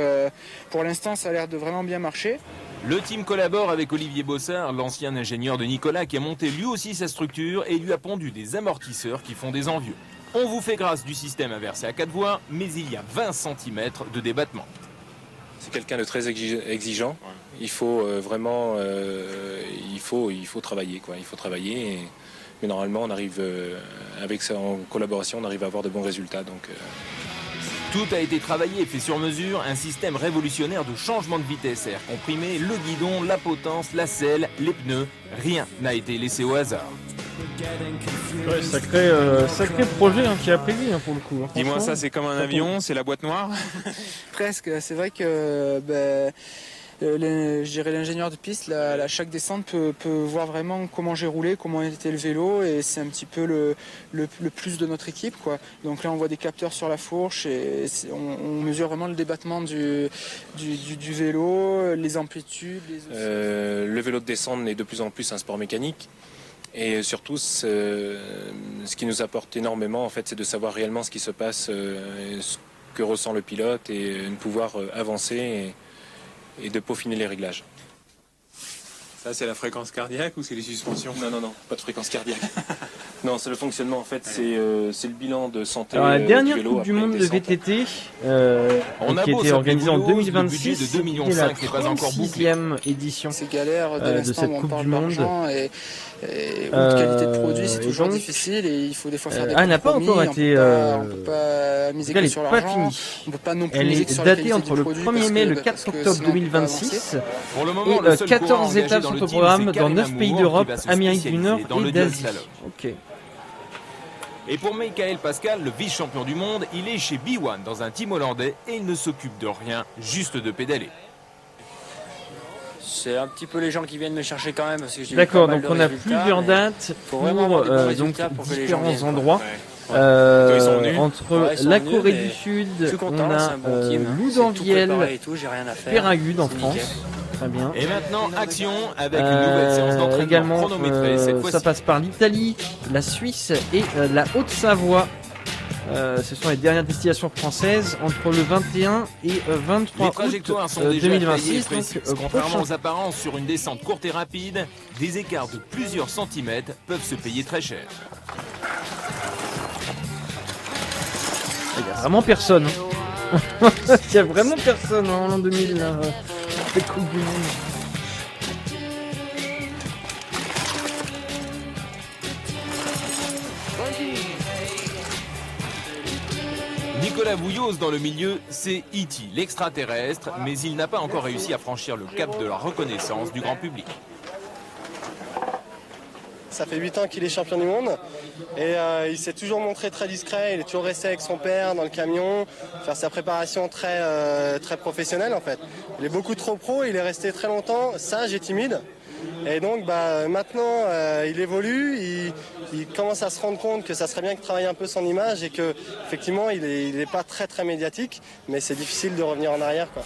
pour l'instant ça a l'air de vraiment bien marcher.
Le team collabore avec Olivier Bossard, l'ancien ingénieur de Nicolas qui a monté lui aussi sa structure et lui a pondu des amortisseurs qui font des envieux. On vous fait grâce du système inversé à 4 voies, mais il y a 20 cm de débattement.
C'est quelqu'un de très exigeant. Il faut vraiment, il faut travailler quoi. Il faut travailler. Mais normalement, on arrive avec ça en collaboration, on arrive à avoir de bons résultats. Donc.
Tout a été travaillé et fait sur mesure, un système révolutionnaire de changement de vitesse, air comprimé, le guidon, la potence, la selle, les pneus, rien n'a été laissé au hasard.
Ouais, sacré projet qui a pris vie pour le coup.
Dis-moi, ça c'est comme un avion, c'est la boîte noire.
Presque, c'est vrai que je dirais l'ingénieur de piste, à chaque descente peut voir vraiment comment j'ai roulé, comment était le vélo et c'est un petit peu le plus de notre équipe quoi. Donc là on voit des capteurs sur la fourche et on mesure vraiment le débattement du vélo, les amplitudes.
Le vélo de descente est de plus en plus un sport mécanique. Et surtout, ce qui nous apporte énormément, en fait, c'est de savoir réellement ce qui se passe, ce que ressent le pilote et de pouvoir avancer et de peaufiner les réglages.
Ça, c'est la fréquence cardiaque ou c'est les suspensions?
Non, pas de fréquence cardiaque. Non, c'est le fonctionnement, en fait, c'est le bilan de santé.
Alors, la dernière
du vélo
Coupe du Monde de VTT, qui a été organisée en 2026,
de 2,5 millions
c'était la
n'est pas encore
36e édition
de
cette Coupe du Monde.
Et haute qualité de produit, c'est toujours difficile et il faut des fois faire des
elle n'a pas encore été.
On peut pas miser que sur l'argent. On peut pas non plus miser que sur la qualité du produit.
Elle est datée entre le 1er mai et le 4 octobre 2026. Et 14 étapes sont au programme dans 9 pays d'Europe, Amérique du Nord et d'Asie. Ok.
Et pour Michael Pascal, le vice-champion du monde, il est chez B1 dans un team hollandais et il ne s'occupe de rien, juste de pédaler.
C'est un petit peu les gens qui viennent me chercher quand même.
D'accord, donc on a plusieurs dates pour donc différents endroits. Entre la Corée du Sud, on a Loudanviel, Péragude en France. Très bien.
Et maintenant, action avec une nouvelle séance d'entraînement chronométrée. Cette fois-ci,
ça passe par l'Italie, la Suisse et la Haute-Savoie. Ce sont les dernières destinations françaises entre le 21 et 23 août 2026.
Les trajectoires sont déjà 2026. Contrairement aux apparences sur une descente courte et rapide, des écarts de plusieurs centimètres peuvent se payer très cher.
Il n'y a vraiment personne. Il n'y a vraiment personne en l'an 2000. Cette Coupe du Monde.
Nicolas Bouilloz dans le milieu, c'est E.T., l'extraterrestre, mais il n'a pas encore réussi à franchir le cap de la reconnaissance du grand public.
Ça fait 8 ans qu'il est champion du monde et il s'est toujours montré très discret, il est toujours resté avec son père dans le camion, faire sa préparation très professionnelle en fait. Il est beaucoup trop pro, il est resté très longtemps sage et timide. Et donc maintenant il évolue, il commence à se rendre compte que ça serait bien qu'il travaille un peu son image et que effectivement il est pas très médiatique, mais c'est difficile de revenir en arrière quoi.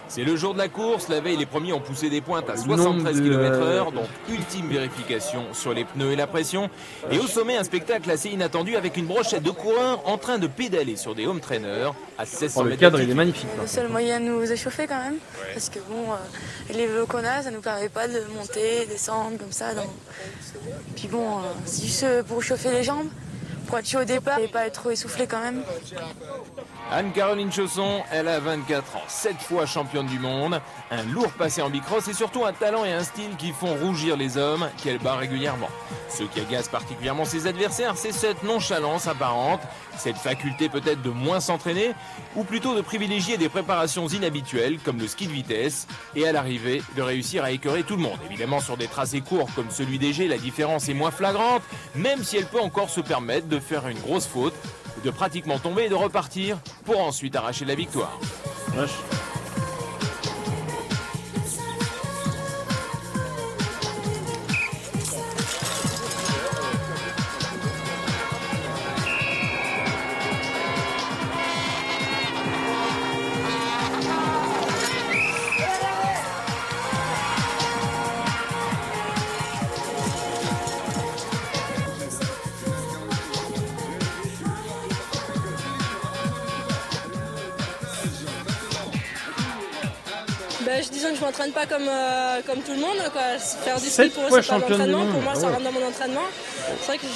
C'est le jour de la course, la veille les premiers ont poussé des pointes à 73 km/h, donc ultime vérification sur les pneus et la pression. Et au sommet, un spectacle assez inattendu avec une brochette de coureurs en train de pédaler sur des home trainers à 1600 mètres.
Le cadre il est magnifique.
Le seul moyen de nous échauffer quand même, parce que bon, les vélos qu'on a, ça nous permet pas de monter, descendre comme ça. Donc... Puis bon, c'est juste pour chauffer les jambes. pour être chaud au départ et pas être trop essoufflé quand même.
Anne-Caroline Chausson, elle a 24 ans, 7 fois championne du monde, un lourd passé en bicross et surtout un talent et un style qui font rougir les hommes qu'elle bat régulièrement. Ce qui agace particulièrement ses adversaires, c'est cette nonchalance apparente, cette faculté peut-être de moins s'entraîner, ou plutôt de privilégier des préparations inhabituelles comme le ski de vitesse, et à l'arrivée de réussir à écœurer tout le monde. Évidemment sur des tracés courts comme celui des G, la différence est moins flagrante, même si elle peut encore se permettre de faire une grosse faute, de pratiquement tomber et de repartir pour ensuite arracher la victoire.
Wesh.
Disons que je m'entraîne pas comme tout le monde, quoi. Faire du ski pour eux c'est pas l'entraînement, pour moi ça rentre dans mon entraînement. C'est vrai que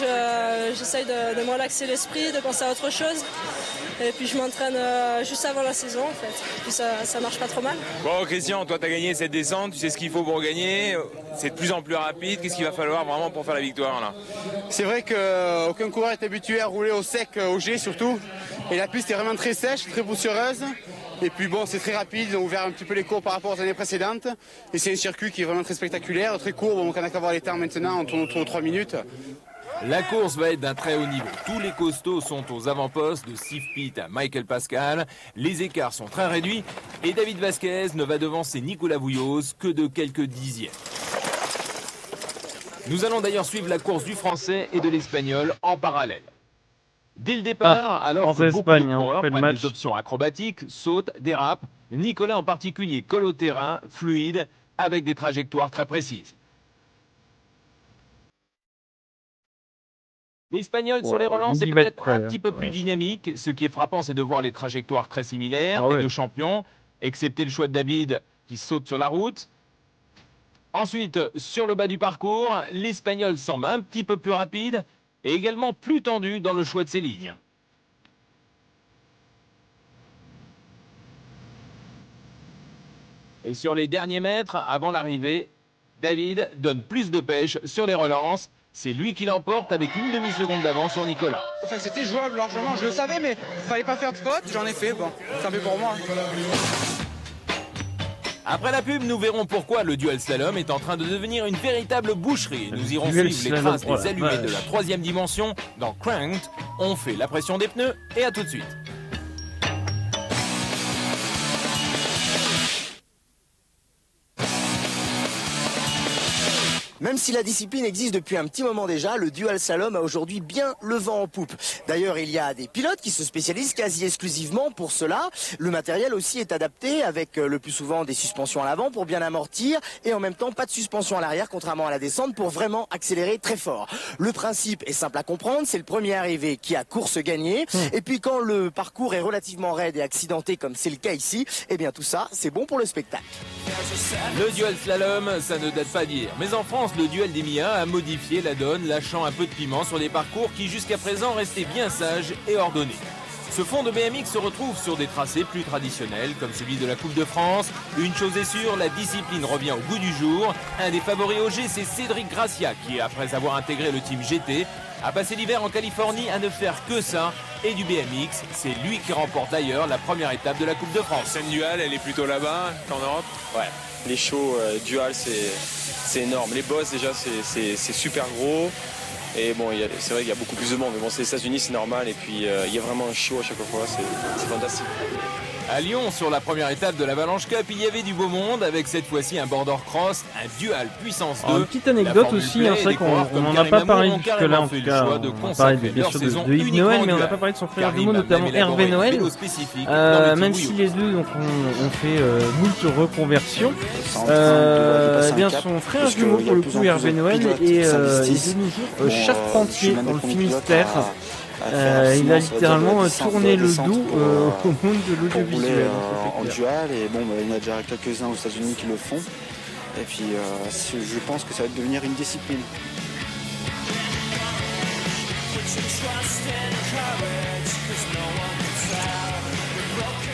j'essaye de me relaxer l'esprit, de penser à autre chose. Et puis je m'entraîne juste avant la saison en fait. Puis ça marche pas trop mal.
Bon Christian, toi tu as gagné cette descente, tu sais ce qu'il faut pour gagner, c'est de plus en plus rapide, qu'est-ce qu'il va falloir vraiment pour faire la victoire là?
C'est vrai qu'aucun coureur est habitué à rouler au sec, au G surtout. Et la piste est vraiment très sèche, très poussiéreuse. Et puis bon, c'est très rapide, ils ont ouvert un petit peu les cours par rapport aux années précédentes. Et c'est un circuit qui est vraiment très spectaculaire, très court, donc on n'a qu'à voir les temps maintenant, on tourne autour de 3 minutes.
La course va être d'un très haut niveau. Tous les costauds sont aux avant-postes, de Steve Pitt à Michael Pascal. Les écarts sont très réduits et David Vasquez ne va devancer Nicolas Vouilloz que de quelques dixièmes. Nous allons d'ailleurs suivre la course du Français et de l'Espagnol en parallèle. Dès le départ, alors que beaucoup de coureurs prennent des options acrobatiques, sautent, dérapent, Nicolas en particulier colle au terrain, fluide, avec des trajectoires très précises. L'Espagnol sur les relances est peut-être un petit peu plus dynamique. Ce qui est frappant, c'est de voir les trajectoires très similaires des deux champions, excepté le choix de David qui saute sur la route. Ensuite, sur le bas du parcours, l'Espagnol semble un petit peu plus rapide et également plus tendu dans le choix de ses lignes. Et sur les derniers mètres, avant l'arrivée, David donne plus de pêche sur les relances. C'est lui qui l'emporte avec une demi-seconde d'avance sur Nicolas.
Enfin, c'était jouable largement, je le savais, mais fallait pas faire de faute. J'en ai fait, bon, ça fait pour moi.
Après la pub, nous verrons pourquoi le dual slalom est en train de devenir une véritable boucherie. Nous irons suivre les traces des allumés de la 3e dimension dans Cranked. On fait la pression des pneus et à tout de suite.
Même si la discipline existe depuis un petit moment déjà, le dual slalom a aujourd'hui bien le vent en poupe. D'ailleurs, il y a des pilotes qui se spécialisent quasi exclusivement pour cela. Le matériel aussi est adapté avec le plus souvent des suspensions à l'avant pour bien amortir et en même temps pas de suspension à l'arrière contrairement à la descente pour vraiment accélérer très fort. Le principe est simple à comprendre, c'est le premier arrivé qui a course gagnée. Et puis quand le parcours est relativement raide et accidenté comme c'est le cas ici, eh bien tout ça c'est bon pour le spectacle.
Le dual slalom, ça ne date pas d'hier. Mais en France, le duel des Mia a modifié la donne, lâchant un peu de piment sur des parcours qui jusqu'à présent restaient bien sages et ordonnés. Ce fond de BMX se retrouve sur des tracés plus traditionnels comme celui de la Coupe de France. Une chose est sûre, la discipline revient au goût du jour. Un des favoris au G, c'est Cédric Gracia qui, après avoir intégré le team GT, a passé l'hiver en Californie à ne faire que ça et du BMX. C'est lui qui remporte d'ailleurs la première étape de la Coupe de France.
La scène dual, elle est plutôt là-bas qu'en Europe.
Ouais, les shows dual, c'est énorme. Les boss, déjà, c'est super gros. Et bon, c'est vrai qu'il y a beaucoup plus de monde. Mais bon, c'est les États-Unis, c'est normal. Et puis, il y a vraiment un show à chaque fois. C'est fantastique.
À Lyon, sur la première étape de l'Avalanche Cup, il y avait du beau monde avec cette fois-ci un border cross, un dual puissance 2.
Une petite anecdote aussi, c'est vrai qu'on n'en a pas parlé jusque-là en tout cas. On a parlé bien sûr de Yves Noël, mais on n'a pas parlé de son frère jumeau, notamment Hervé Noël. Même si les deux donc, ont fait moult reconversions, eh bien son frère jumeau, pour le coup, Hervé Noël, est de nos jours charpentier dans le Finistère. Il a littéralement tourné le dos au monde de l'audiovisuel.
En dual, et bon, il y en a déjà quelques-uns aux États-Unis qui le font. Et puis je pense que ça va devenir une discipline.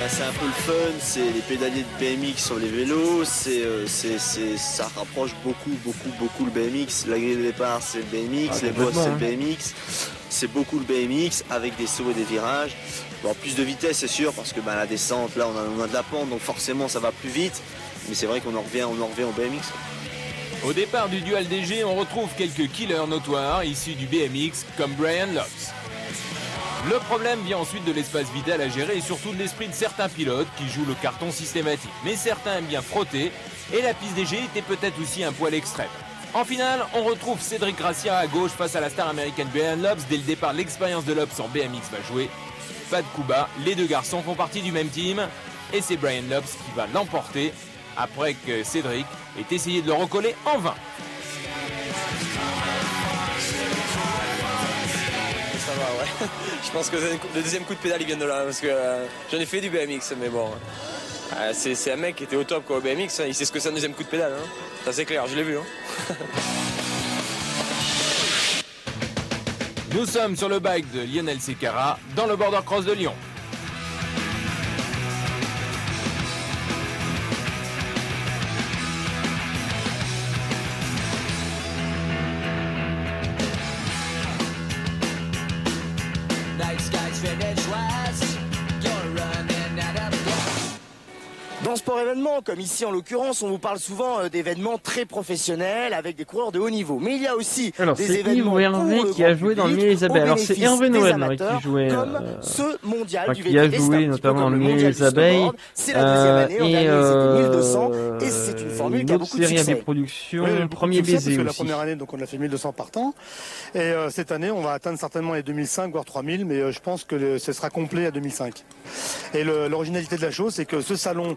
C'est un peu le fun, c'est les pédaliers de BMX sur les vélos, ça rapproche beaucoup le BMX. La grille de départ c'est le BMX, les bosses c'est le BMX, c'est beaucoup le BMX avec des sauts et des virages. Bon, plus de vitesse c'est sûr parce que la descente là on a de la pente donc forcément ça va plus vite, mais c'est vrai qu'on en revient au BMX.
Au départ du dual DG, on retrouve quelques killers notoires issus du BMX comme Brian Lopes. Le problème vient ensuite de l'espace vital à gérer et surtout de l'esprit de certains pilotes qui jouent le carton systématique. Mais certains aiment bien frotter et la piste DG était peut-être aussi un poil extrême. En finale, on retrouve Cédric Gracia à gauche face à la star américaine Brian Lopes. Dès le départ, l'expérience de Lopes en BMX va jouer. Pas de coup bas, les deux garçons font partie du même team et c'est Brian Lopes qui va l'emporter après que Cédric ait essayé de le recoller en vain.
Ça va, ouais. Je pense que le deuxième coup de pédale il vient de là parce que j'en ai fait du BMX, mais bon, c'est un mec qui était au top quoi, au BMX, il sait ce que c'est un deuxième coup de pédale, hein. Ça c'est clair, je l'ai vu. Hein.
Nous sommes sur le bike de Lionel Secara dans le Border Cross de Lyon.
Dans Sport Événement, comme ici en l'occurrence, on vous parle souvent d'événements très professionnels avec des coureurs de haut niveau. Mais il y a aussi des événements
pour Hervé qui a joué dans le Miel Abeilles. Alors c'est Hervé Noël qui jouait,
comme ce mondial du
qui a
VTT,
joué notamment dans le Miel Abeilles.
C'est la deuxième année, en dernier c'était 1200 et c'est une formule qui a beaucoup de
succès.
succès.
Production,
oui,
premier baiser
parce que
aussi.
la première année, donc on a fait 1200 par temps. Et cette année, on va atteindre certainement les 2005, voire 3000, mais je pense que ce sera complet à 2005. Et l'originalité de la chose, c'est que ce salon,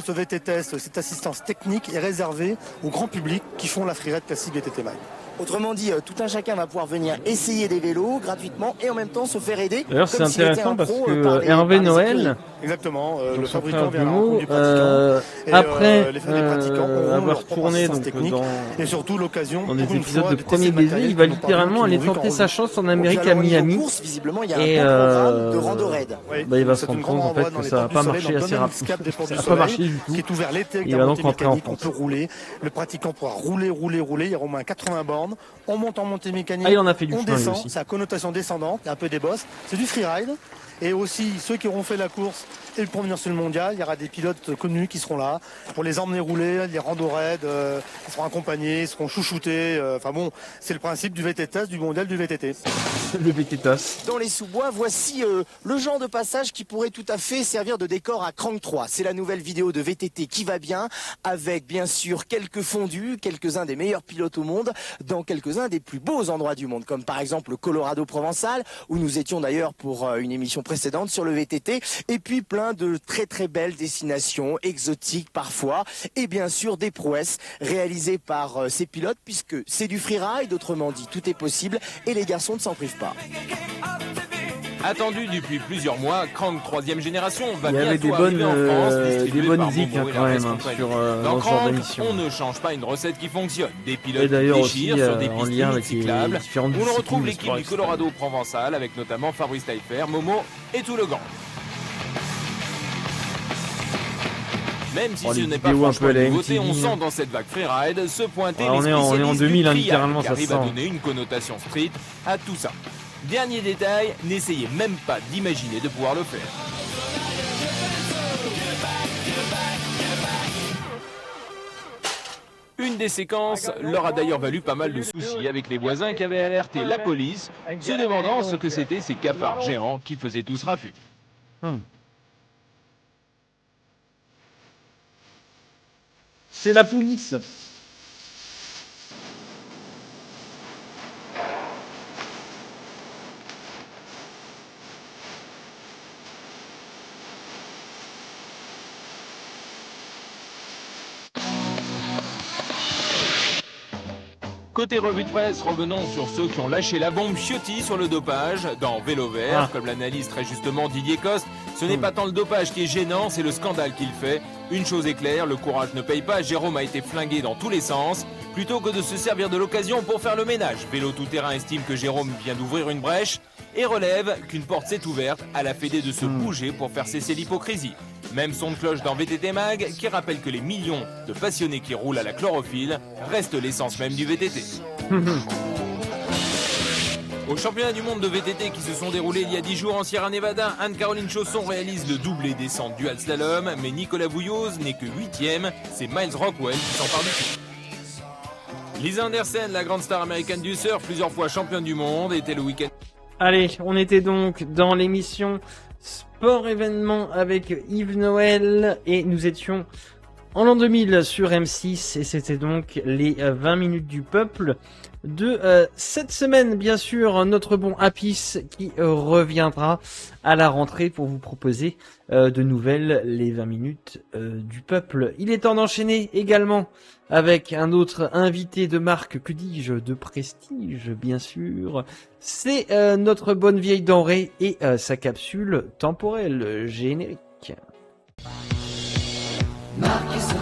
ce VTT, cette assistance technique est réservée au grand public qui font la freeride classique VTT Mile.
Autrement dit, tout un chacun va pouvoir venir essayer des vélos gratuitement et en même temps se faire aider.
D'ailleurs, c'est intéressant parce que Hervé Noël,
exactement,
le
fabricant vient à la rencontre du pratiquant.
Après
les pratiquants
avoir tourné donc,
et surtout l'occasion
dans des épisodes de premier baiser, il va littéralement aller tenter sa chance en Amérique à Miami.
Et de rando-raid.
Il va se rendre compte en fait que ça n'a pas marché assez rapidement. Ça n'a pas marché du tout.
Qui est ouvert l'été,
il va donc rentrer en France.
On peut rouler. Le pratiquant pourra rouler. Il y aura au moins 80 bornes. On monte en montée mécanique.
Il en a fait du
on
chemin,
descend.
aussi.
C'est à connotation descendante. Il y a un peu des bosses. C'est du freeride. Et aussi, ceux qui auront fait la course et pour venir sur le mondial, il y aura des pilotes connus qui seront là pour les emmener rouler, les rando-raids, ils seront accompagnés, ils seront chouchoutés. Enfin bon, c'est le principe du VTT, du mondial du VTT.
Le VTT.
Dans les sous-bois, voici le genre de passage qui pourrait tout à fait servir de décor à Crank 3. C'est la nouvelle vidéo de VTT qui va bien, avec bien sûr quelques fondus, quelques-uns des meilleurs pilotes au monde, dans quelques-uns des plus beaux endroits du monde, comme par exemple le Colorado provençal, où nous étions d'ailleurs pour une émission précédente sur le VTT, et puis plein de très très belles destinations, exotiques parfois, et bien sûr des prouesses réalisées par ces pilotes, puisque c'est du freeride, autrement dit tout est possible, et les garçons ne s'en privent pas.
Attendu depuis plusieurs mois, Crank 3e génération va
il y avait
bientôt arriver en France,
des bonnes zik
Momo
quand même sur
dans
ce genre
Crank,
d'émission.
on ne change pas une recette qui fonctionne. Des pilotes
Et d'ailleurs
qui déchirent
aussi,
sur des
en
pistes
lien avec les
cyclables,
différentes
où l'on retrouve
disciplines de
l'équipe
sport
du Colorado provençal avec notamment Fabrice Taillefer, Momo et tout le gang. Même si ce n'est pas franchement une nouveauté, on sent dans cette vague freeride se pointer les spécialistes
on est en 2000,
du
littéralement,
qui
ça
arrivent
se
à
sent.
donner une connotation street à tout ça. Dernier détail, n'essayez même pas d'imaginer de pouvoir le faire. Une des séquences leur a d'ailleurs valu pas mal de soucis avec les voisins qui avaient alerté la police, se demandant ce que c'étaient ces cafards géants qui faisaient tous raffut.
C'est la police.
Côté revue de presse, revenons sur ceux qui ont lâché la bombe Ciotti sur le dopage dans Vélo Vert, comme l'analyse très justement Didier Coste. Ce n'est pas tant le dopage qui est gênant, c'est le scandale qu'il fait. Une chose est claire, le courage ne paye pas, Jérôme a été flingué dans tous les sens. Plutôt que de se servir de l'occasion pour faire le ménage, Vélo Tout-Terrain estime que Jérôme vient d'ouvrir une brèche et relève qu'une porte s'est ouverte à la Fédé de se bouger pour faire cesser l'hypocrisie. Même son de cloche dans VTT Mag qui rappelle que les millions de passionnés qui roulent à la chlorophylle restent l'essence même du VTT. Au championnat du monde de VTT qui se sont déroulés il y a 10 jours en Sierra Nevada, Anne-Caroline Chausson réalise le doublé descente dual slalom, mais Nicolas Vouilloz n'est que 8e, c'est Miles Rockwell qui s'empare du tout. Lisa Andersen, la grande star américaine du surf, plusieurs fois championne du monde, était le week-end.
Allez, on était donc dans l'émission Sport Événement avec Yves Noël et nous étions en l'an 2000 sur M6 et c'était donc les 20 minutes du peuple de cette semaine. Bien sûr, notre bon Apis qui reviendra à la rentrée pour vous proposer de nouvelles les 20 minutes du peuple. Il est temps d'enchaîner également avec un autre invité de marque, que dis-je, de prestige, bien sûr. C'est notre bonne vieille denrée et sa capsule temporelle générique.
Marc et Sophie.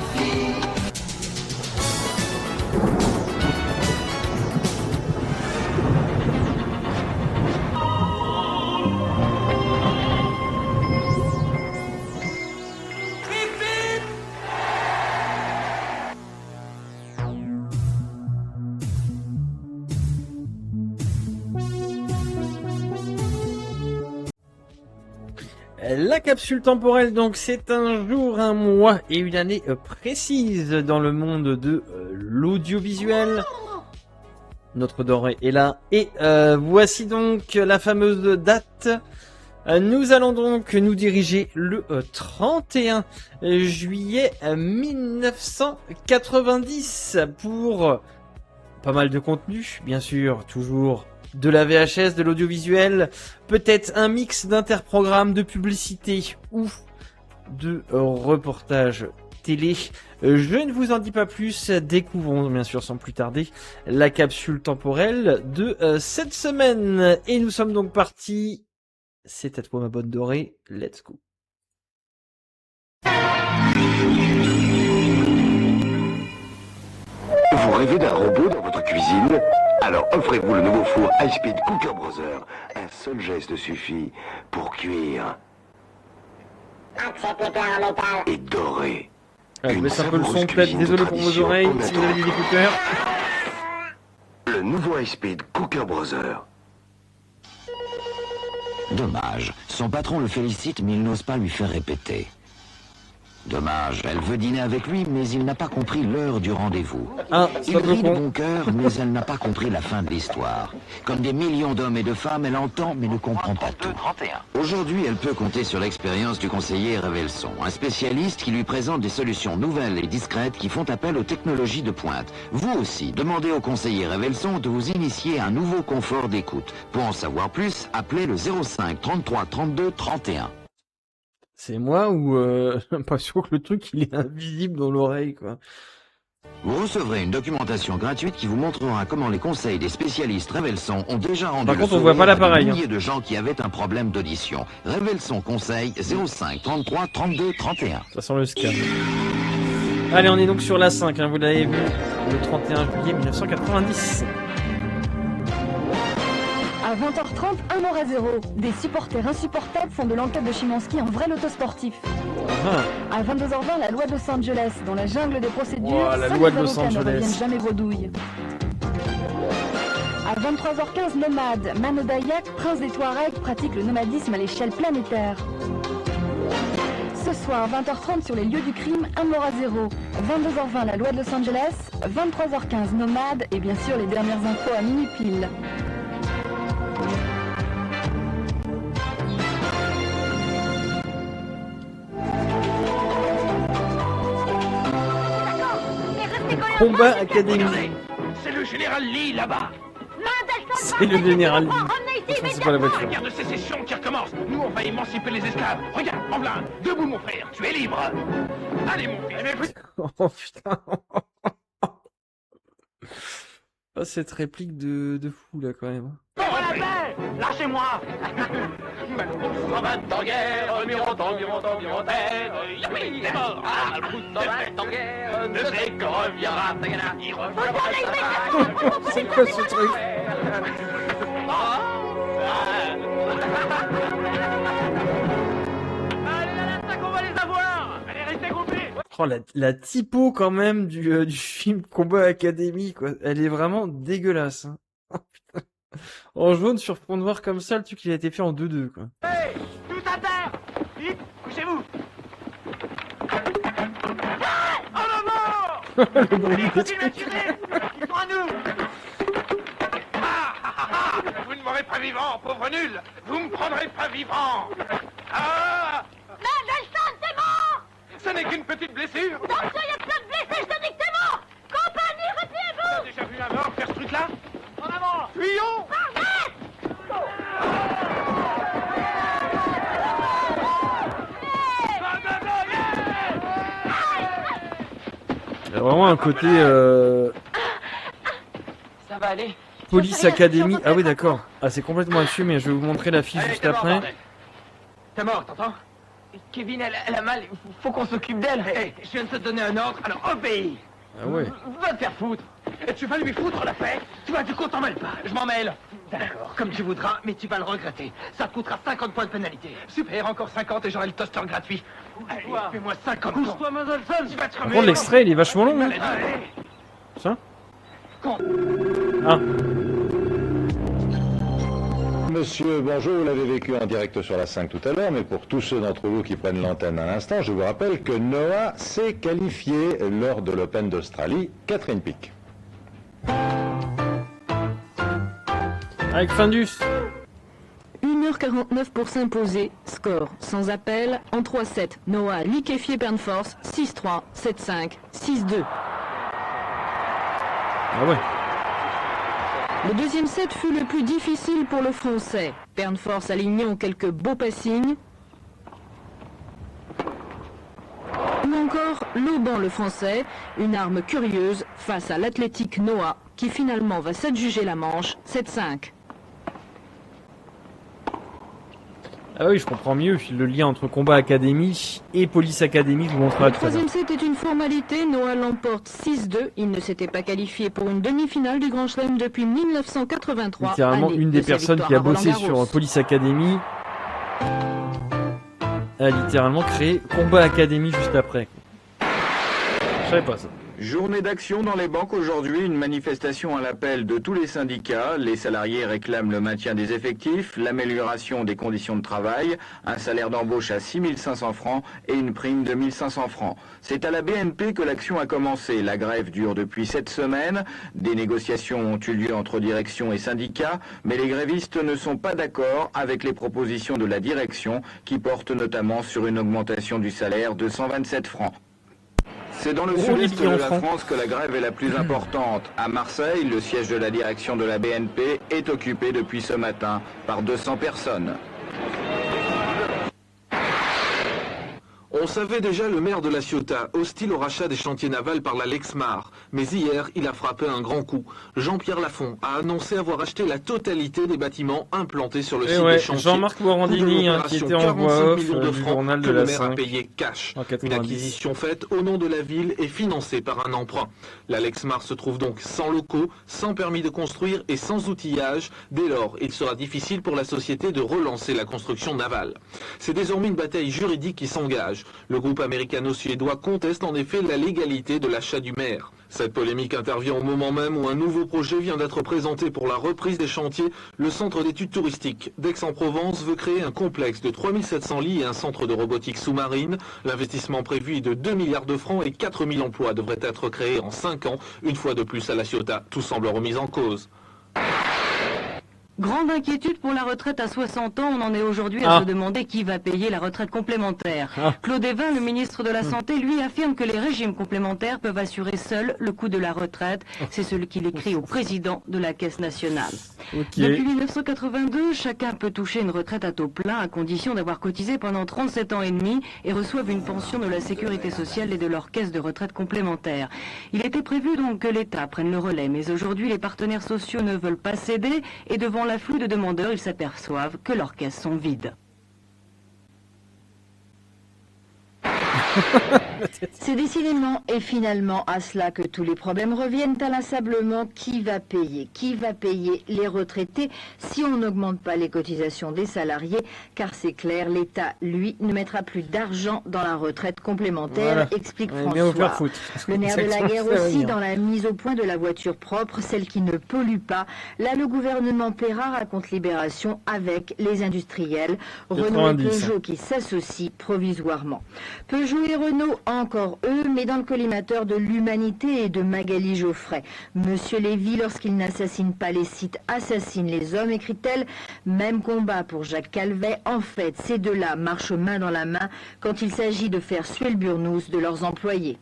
La capsule temporelle, donc, c'est un jour, un mois et une année précise dans le monde de l'audiovisuel. Notre denrée est là. Et voici donc la fameuse date. Nous allons donc nous diriger le 31 juillet 1990 pour pas mal de contenu, bien sûr, toujours de la VHS, de l'audiovisuel, peut-être un mix d'interprogrammes, de publicité ou de reportages télé. Je ne vous en dis pas plus, découvrons bien sûr sans plus tarder la capsule temporelle de cette semaine. Et nous sommes donc partis, c'est à toi ma bonne dorée, let's go.
Vous rêvez d'un robot dans votre cuisine? Alors offrez-vous le nouveau four High Speed Cooker Brother. Un seul geste suffit pour cuire et dorer.
Je baisse un peu le son, peut-être, désolé pour vos oreilles, si vous avez des écouteurs.
Le nouveau High Speed Cooker Brother.
Dommage, son patron le félicite mais il n'ose pas lui faire répéter. Dommage, elle veut dîner avec lui, mais il n'a pas compris l'heure du rendez-vous. Il rit de bon cœur, mais elle n'a pas compris la fin de l'histoire. Comme des millions d'hommes et de femmes, elle entend, mais ne comprend pas tout. Aujourd'hui, elle peut compter sur l'expérience du conseiller Revelson, un spécialiste qui lui présente des solutions nouvelles et discrètes qui font appel aux technologies de pointe. Vous aussi, demandez au conseiller Revelson de vous initier à un nouveau confort d'écoute. Pour en savoir plus, appelez le 05 33 32 31.
C'est moi ou pas sûr que le truc il est invisible dans l'oreille quoi.
Vous recevrez une documentation gratuite qui vous montrera comment les conseils des spécialistes Revelson ont déjà rendu
Par contre, on voit pas l'appareil.
Des milliers de gens qui avaient un problème d'audition. Revelson conseil 05 33 32 31.
Ça sent le scam. Allez, on est donc sur la 5, hein, vous l'avez vu, le 31 juillet 1990.
À 20h30, un mort à zéro. Des supporters insupportables font de l'enquête de Szymanski en vrai loto sportif. À 22h20, la loi de Los Angeles. Dans la jungle des procédures,
la
5
loi de Los
avocats ne
Angeles.
reviennent jamais bredouilles. À 23h15, Nomade. Mano Dayak, prince des Touaregs, pratique le nomadisme à l'échelle planétaire. Ce soir, 20h30 sur les lieux du crime, un mort à zéro. 22h20, la loi de Los Angeles. 23h15, Nomade. Et bien sûr, les dernières infos à minuit pile.
Combat Académie.
C'est le général Lee là-bas.
C'est le général Lee. Franchement, c'est pas la voiture.
Guerre de sécession qui recommence. Nous, on va émanciper les esclaves. Regarde, en blanc. Debout, mon frère. Tu es libre. Allez, mon fils.
Oh putain. Oh, cette réplique de fou là quand même.
Bon, la paix! Lâchez-moi! Malbrousse en guerre, mirontaine, youpi, il est mort! Malbrousse en guerre, ne sait qu'on reviendra, il reviendra.
C'est quoi ce truc?
Allez, à l'attaque, on va les avoir! Allez, restez groupés!
Oh, la typo quand même du film Combat Academy, quoi. Elle est vraiment dégueulasse. Hein. Oh, putain. En jaune sur fond noir comme ça, le truc il a été fait en 2-2, quoi.
Hey, tout à terre! Vite, couchez-vous! Oh la mort!
Le bruit
Les
des
continuez à
trucs.
tirer! Ils sont à nous! Vous ne m'aurez pas vivant, pauvre nul! Vous me prendrez pas vivant! Ah!
Mais Nelson, t'es mort!
Ce n'est qu'une petite blessure!
Attention, il y a plein de blessés, je te dis que t'es mort! Compagnie, repliez-vous!
T'as déjà vu un mort faire ce truc-là? En avant! Fuyons!
Il y a vraiment un côté
Ça va aller.
Police Academy. Ah oui, d'accord. Ah, c'est complètement assumé. Je vais vous montrer l'affiche juste après.
T'es mort, t'entends?
Kevin, elle a mal, faut qu'on s'occupe d'elle.
Hé, je viens de te donner un ordre, alors obéis!
Ah ouais.
Va te faire foutre! Et tu vas lui foutre la paix? Tu vas du coup t'en mêles pas! Je m'en mêle! D'accord, comme tu voudras, mais tu vas le regretter. Ça te coûtera 50 points de pénalité. Super, encore 50 et j'aurai le toaster gratuit. Allez, fais-moi 50 points. Pousse-toi, Mendelssohn! Tu vas te
Par contre, l'extrait il est vachement long. Hein.
Allez.
Ça? Ah.
Monsieur, bonjour, vous l'avez vécu en direct sur la 5 tout à l'heure, mais pour tous ceux d'entre vous qui prennent l'antenne à l'instant, je vous rappelle que Noah s'est qualifié lors de l'Open d'Australie, Catherine Pic.
Avec Findus.
1h49 pour s'imposer. Score sans appel en 3-7. Noah liquéfié Bernforce 6-3, 7-5, 6-2.
Ah ouais.
Le deuxième set fut le plus difficile pour le Français. Bernforce alignant quelques beaux passings. Ou encore Lauban le Français, une arme curieuse face à l'athlétique Noah, qui finalement va s'adjuger la manche 7-5.
Ah oui, je comprends mieux le lien entre Combat Academy et Police Academy, je vous montrerai
Le
tout à l'heure.
troisième set est une formalité. Noah l'emporte 6-2. Il ne s'était pas qualifié pour une demi-finale du Grand Chelem depuis 1983.
Littéralement
année
une
de
des
sa
personnes
victoire
qui a
à
bossé
Roland-Garros.
sur Police Academy a littéralement créé Combat Academy juste après. Je savais pas ça.
Journée d'action dans les banques aujourd'hui, une manifestation à l'appel de tous les syndicats. Les salariés réclament le maintien des effectifs, l'amélioration des conditions de travail, un salaire d'embauche à 6 500 francs et une prime de 1 500 francs. C'est à la BNP que l'action a commencé. La grève dure depuis 7 semaines. Des négociations ont eu lieu entre direction et syndicats, mais les grévistes ne sont pas d'accord avec les propositions de la direction qui portent notamment sur une augmentation du salaire de 127 francs. C'est dans le sud-est de la France que la grève est la plus importante. À Marseille, le siège de la direction de la BNP est occupé depuis ce matin par 200 personnes.
On savait déjà le maire de La Ciotat, hostile au rachat des chantiers navals par la Lexmar. Mais hier, il a frappé un grand coup. Jean-Pierre Lafont a annoncé avoir acheté la totalité des bâtiments implantés sur le site des chantiers.
Jean-Marc Morandini, qui était en voix off du journal de
que
la
le maire
5.
a payé cash.
En
Une
90.
acquisition faite au nom de la ville et financée par un emprunt. La Lexmar se trouve donc sans locaux, sans permis de construire et sans outillage. Dès lors, il sera difficile pour la société de relancer la construction navale. C'est désormais une bataille juridique qui s'engage. Le groupe américano-suédois conteste en effet la légalité de l'achat du maire. Cette polémique intervient au moment même où un nouveau projet vient d'être présenté pour la reprise des chantiers. Le centre d'études touristiques d'Aix-en-Provence veut créer un complexe de 3700 lits et un centre de robotique sous-marine. L'investissement prévu est de 2 milliards de francs et 4000 emplois devraient être créés en 5 ans. Une fois de plus à La Ciotat, tout semble remis en cause.
Grande inquiétude pour la retraite à 60 ans. On en est aujourd'hui à se demander qui va payer la retraite complémentaire. Claude Évin, le ministre de la Santé, lui affirme que les régimes complémentaires peuvent assurer seuls le coût de la retraite. C'est ce qu'il écrit au président de la Caisse nationale.
Okay.
Depuis 1982, chacun peut toucher une retraite à taux plein à condition d'avoir cotisé pendant 37 ans et demi et reçoivent une pension de la sécurité sociale et de leur caisse de retraite complémentaire. Il était prévu donc que l'État prenne le relais, mais aujourd'hui les partenaires sociaux ne veulent pas céder et devant l'afflux de demandeurs, ils s'aperçoivent que leurs caisses sont vides.
C'est décidément et finalement à cela que tous les problèmes reviennent inlassablement. Qui va payer? Qui va payer les retraités si on n'augmente pas les cotisations des salariés? Car c'est clair, l'État, lui, ne mettra plus d'argent dans la retraite complémentaire,
voilà.
explique
François.
Le nerf de la guerre aussi dans la mise au point de la voiture propre, celle qui ne pollue pas. Là, le gouvernement paiera, raconte Libération, avec les industriels. Renault et Peugeot qui s'associent provisoirement. Peugeot et Renault, encore eux, mais dans le collimateur de l'humanité et de Magali Geoffray. Monsieur Lévy, lorsqu'il n'assassine pas les sites, assassine les hommes, écrit-elle. Même combat pour Jacques Calvet. En fait, ces deux-là marchent main dans la main quand il s'agit de faire suer le burnous de leurs employés.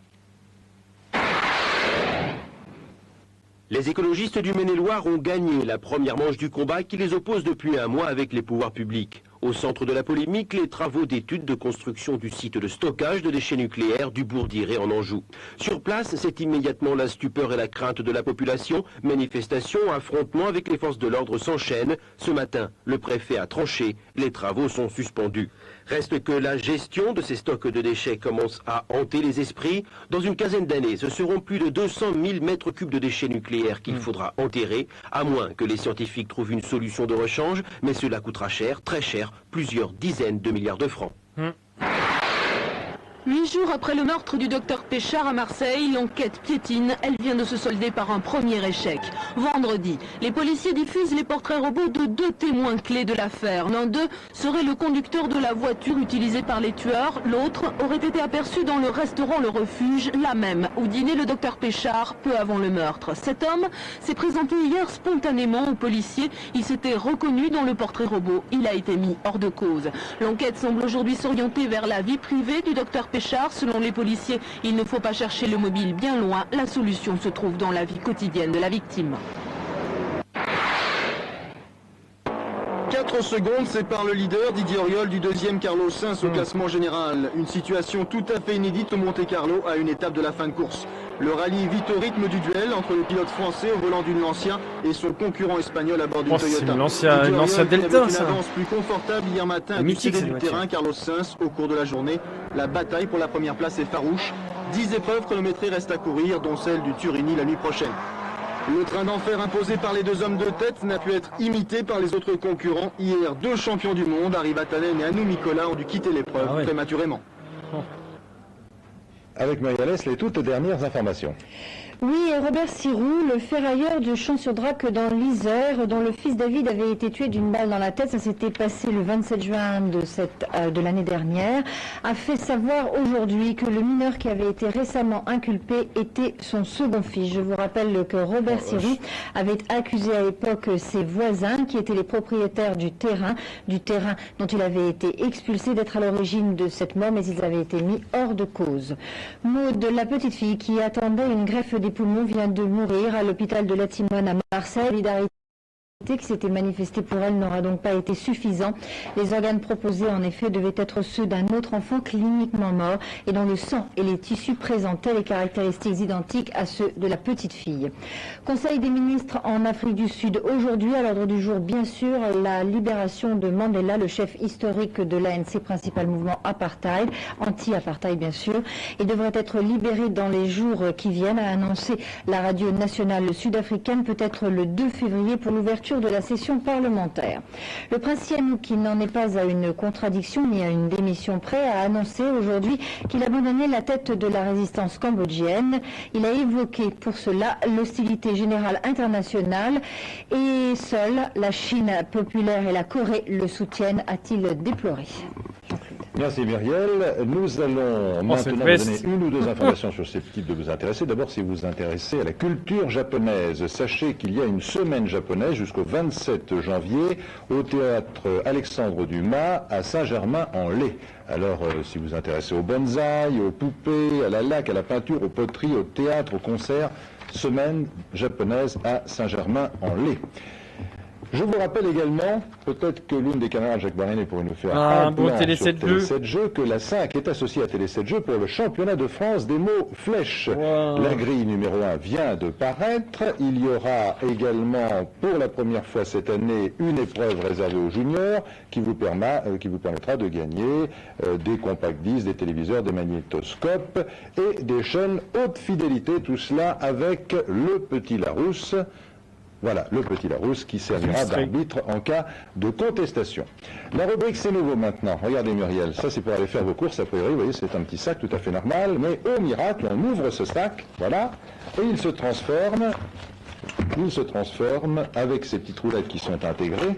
Les écologistes du Maine-et-Loire ont gagné la première manche du combat qui les oppose depuis un mois avec les pouvoirs publics. Au centre de la polémique, les travaux d'études de construction du site de stockage de déchets nucléaires du Bourdiré en Anjou. Sur place, c'est immédiatement la stupeur et la crainte de la population. Manifestations, affrontements avec les forces de l'ordre s'enchaînent. Ce matin, le préfet a tranché, les travaux sont suspendus. Reste que la gestion de ces stocks de déchets commence à hanter les esprits. Dans une quinzaine d'années, ce seront plus de 200 000 mètres cubes de déchets nucléaires qu'il faudra enterrer, à moins que les scientifiques trouvent une solution de rechange, mais cela coûtera cher, très cher, plusieurs dizaines de milliards de francs.
8 jours après le meurtre du docteur Péchard à Marseille, l'enquête piétine. Elle vient de se solder par un premier échec. Vendredi, les policiers diffusent les portraits robots de 2 témoins clés de l'affaire. L'un d'eux serait le conducteur de la voiture utilisée par les tueurs. L'autre aurait été aperçu dans le restaurant Le Refuge, là même où dînait le docteur Péchard peu avant le meurtre. Cet homme s'est présenté hier spontanément aux policiers. Il s'était reconnu dans le portrait robot. Il a été mis hors de cause. L'enquête semble aujourd'hui s'orienter vers la vie privée du docteur Péchard. Selon les policiers, il ne faut pas chercher le mobile bien loin. La solution se trouve dans la vie quotidienne de la victime.
4 secondes séparent le leader Didier Auriol du deuxième Carlos Sainz au classement général. Une situation tout à fait inédite au Monte-Carlo à une étape de la fin de course. Le rallye vit au rythme du duel entre le pilote français au volant d'une Lancia et son concurrent espagnol à bord d'une Toyota.
C'est une Lancia Delta, ça.
Une avance plus confortable hier matin à décider du terrain Carlos Sainz au cours de la journée. La bataille pour la première place est farouche. 10 épreuves chronométrées restent à courir, dont celle du Turini la nuit prochaine. Le train d'enfer imposé par les 2 hommes de tête n'a pu être imité par les autres concurrents. Hier, 2 champions du monde, Harry Vatanen et Anu Mikola, ont dû quitter l'épreuve prématurément.
Avec Marie-Alès, les toutes dernières informations.
Oui, Robert Sirou, le ferrailleur de Champs-sur-Drac dans l'Isère, dont le fils David avait été tué d'une balle dans la tête, ça s'était passé le 27 juin de l'année dernière, a fait savoir aujourd'hui que le mineur qui avait été récemment inculpé était son second fils. Je vous rappelle que Robert Sirou avait accusé à l'époque ses voisins, qui étaient les propriétaires du terrain dont il avait été expulsé, d'être à l'origine de cette mort, mais ils avaient été mis hors de cause. Maud, la petite fille qui attendait une greffe des poumons, vient de mourir à l'hôpital de la Timone à Marseille. Solidarité qui s'était manifesté pour elle n'aura donc pas été suffisant. Les organes proposés en effet devaient être ceux d'un autre enfant cliniquement mort et dont le sang et les tissus présentaient les caractéristiques identiques à ceux de la petite fille. Conseil des ministres en Afrique du Sud aujourd'hui, à l'ordre du jour bien sûr, la libération de Mandela, le chef historique de l'ANC, principal mouvement apartheid, anti-apartheid bien sûr. Il devrait être libéré dans les jours qui viennent, a annoncé la radio nationale sud-africaine, peut-être le 2 février pour l'ouverture de la session parlementaire. Le prince Sihanouk, qui n'en est pas à une contradiction ni à une démission près, a annoncé aujourd'hui qu'il abandonnait la tête de la résistance cambodgienne. Il a évoqué pour cela l'hostilité générale internationale et seule la Chine populaire et la Corée le soutiennent, a-t-il déploré.
Merci Muriel. Nous allons maintenant vous donner une ou 2 informations susceptibles de vous intéresser. D'abord, si vous vous intéressez à la culture japonaise, sachez qu'il y a une semaine japonaise jusqu'au 27 janvier au théâtre Alexandre Dumas à Saint-Germain-en-Laye. Alors, si vous vous intéressez au bonsaï, aux poupées, à la laque, à la peinture, aux poteries, au théâtre, au concert, semaine japonaise à Saint-Germain-en-Laye. Je vous rappelle également, peut-être que l'une des camarades Jacques Barrinet pourrait nous faire
un bon
plan
Télé
sur
7
Télé 7 Jeux, que la 5 est associée à Télé 7 Jeux pour le championnat de France des mots flèches.
Wow.
La grille numéro 1 vient de paraître. Il y aura également, pour la première fois cette année, une épreuve réservée aux juniors qui vous permettra de gagner des compact disques, des téléviseurs, des magnétoscopes et des chaînes haute fidélité. Tout cela avec le petit Larousse. Voilà, le petit Larousse qui servira d'arbitre en cas de contestation. La rubrique c'est nouveau maintenant. Regardez Muriel, ça c'est pour aller faire vos courses a priori, vous voyez c'est un petit sac tout à fait normal, mais au miracle on ouvre ce sac, voilà, et il se transforme avec ces petites roulettes qui sont intégrées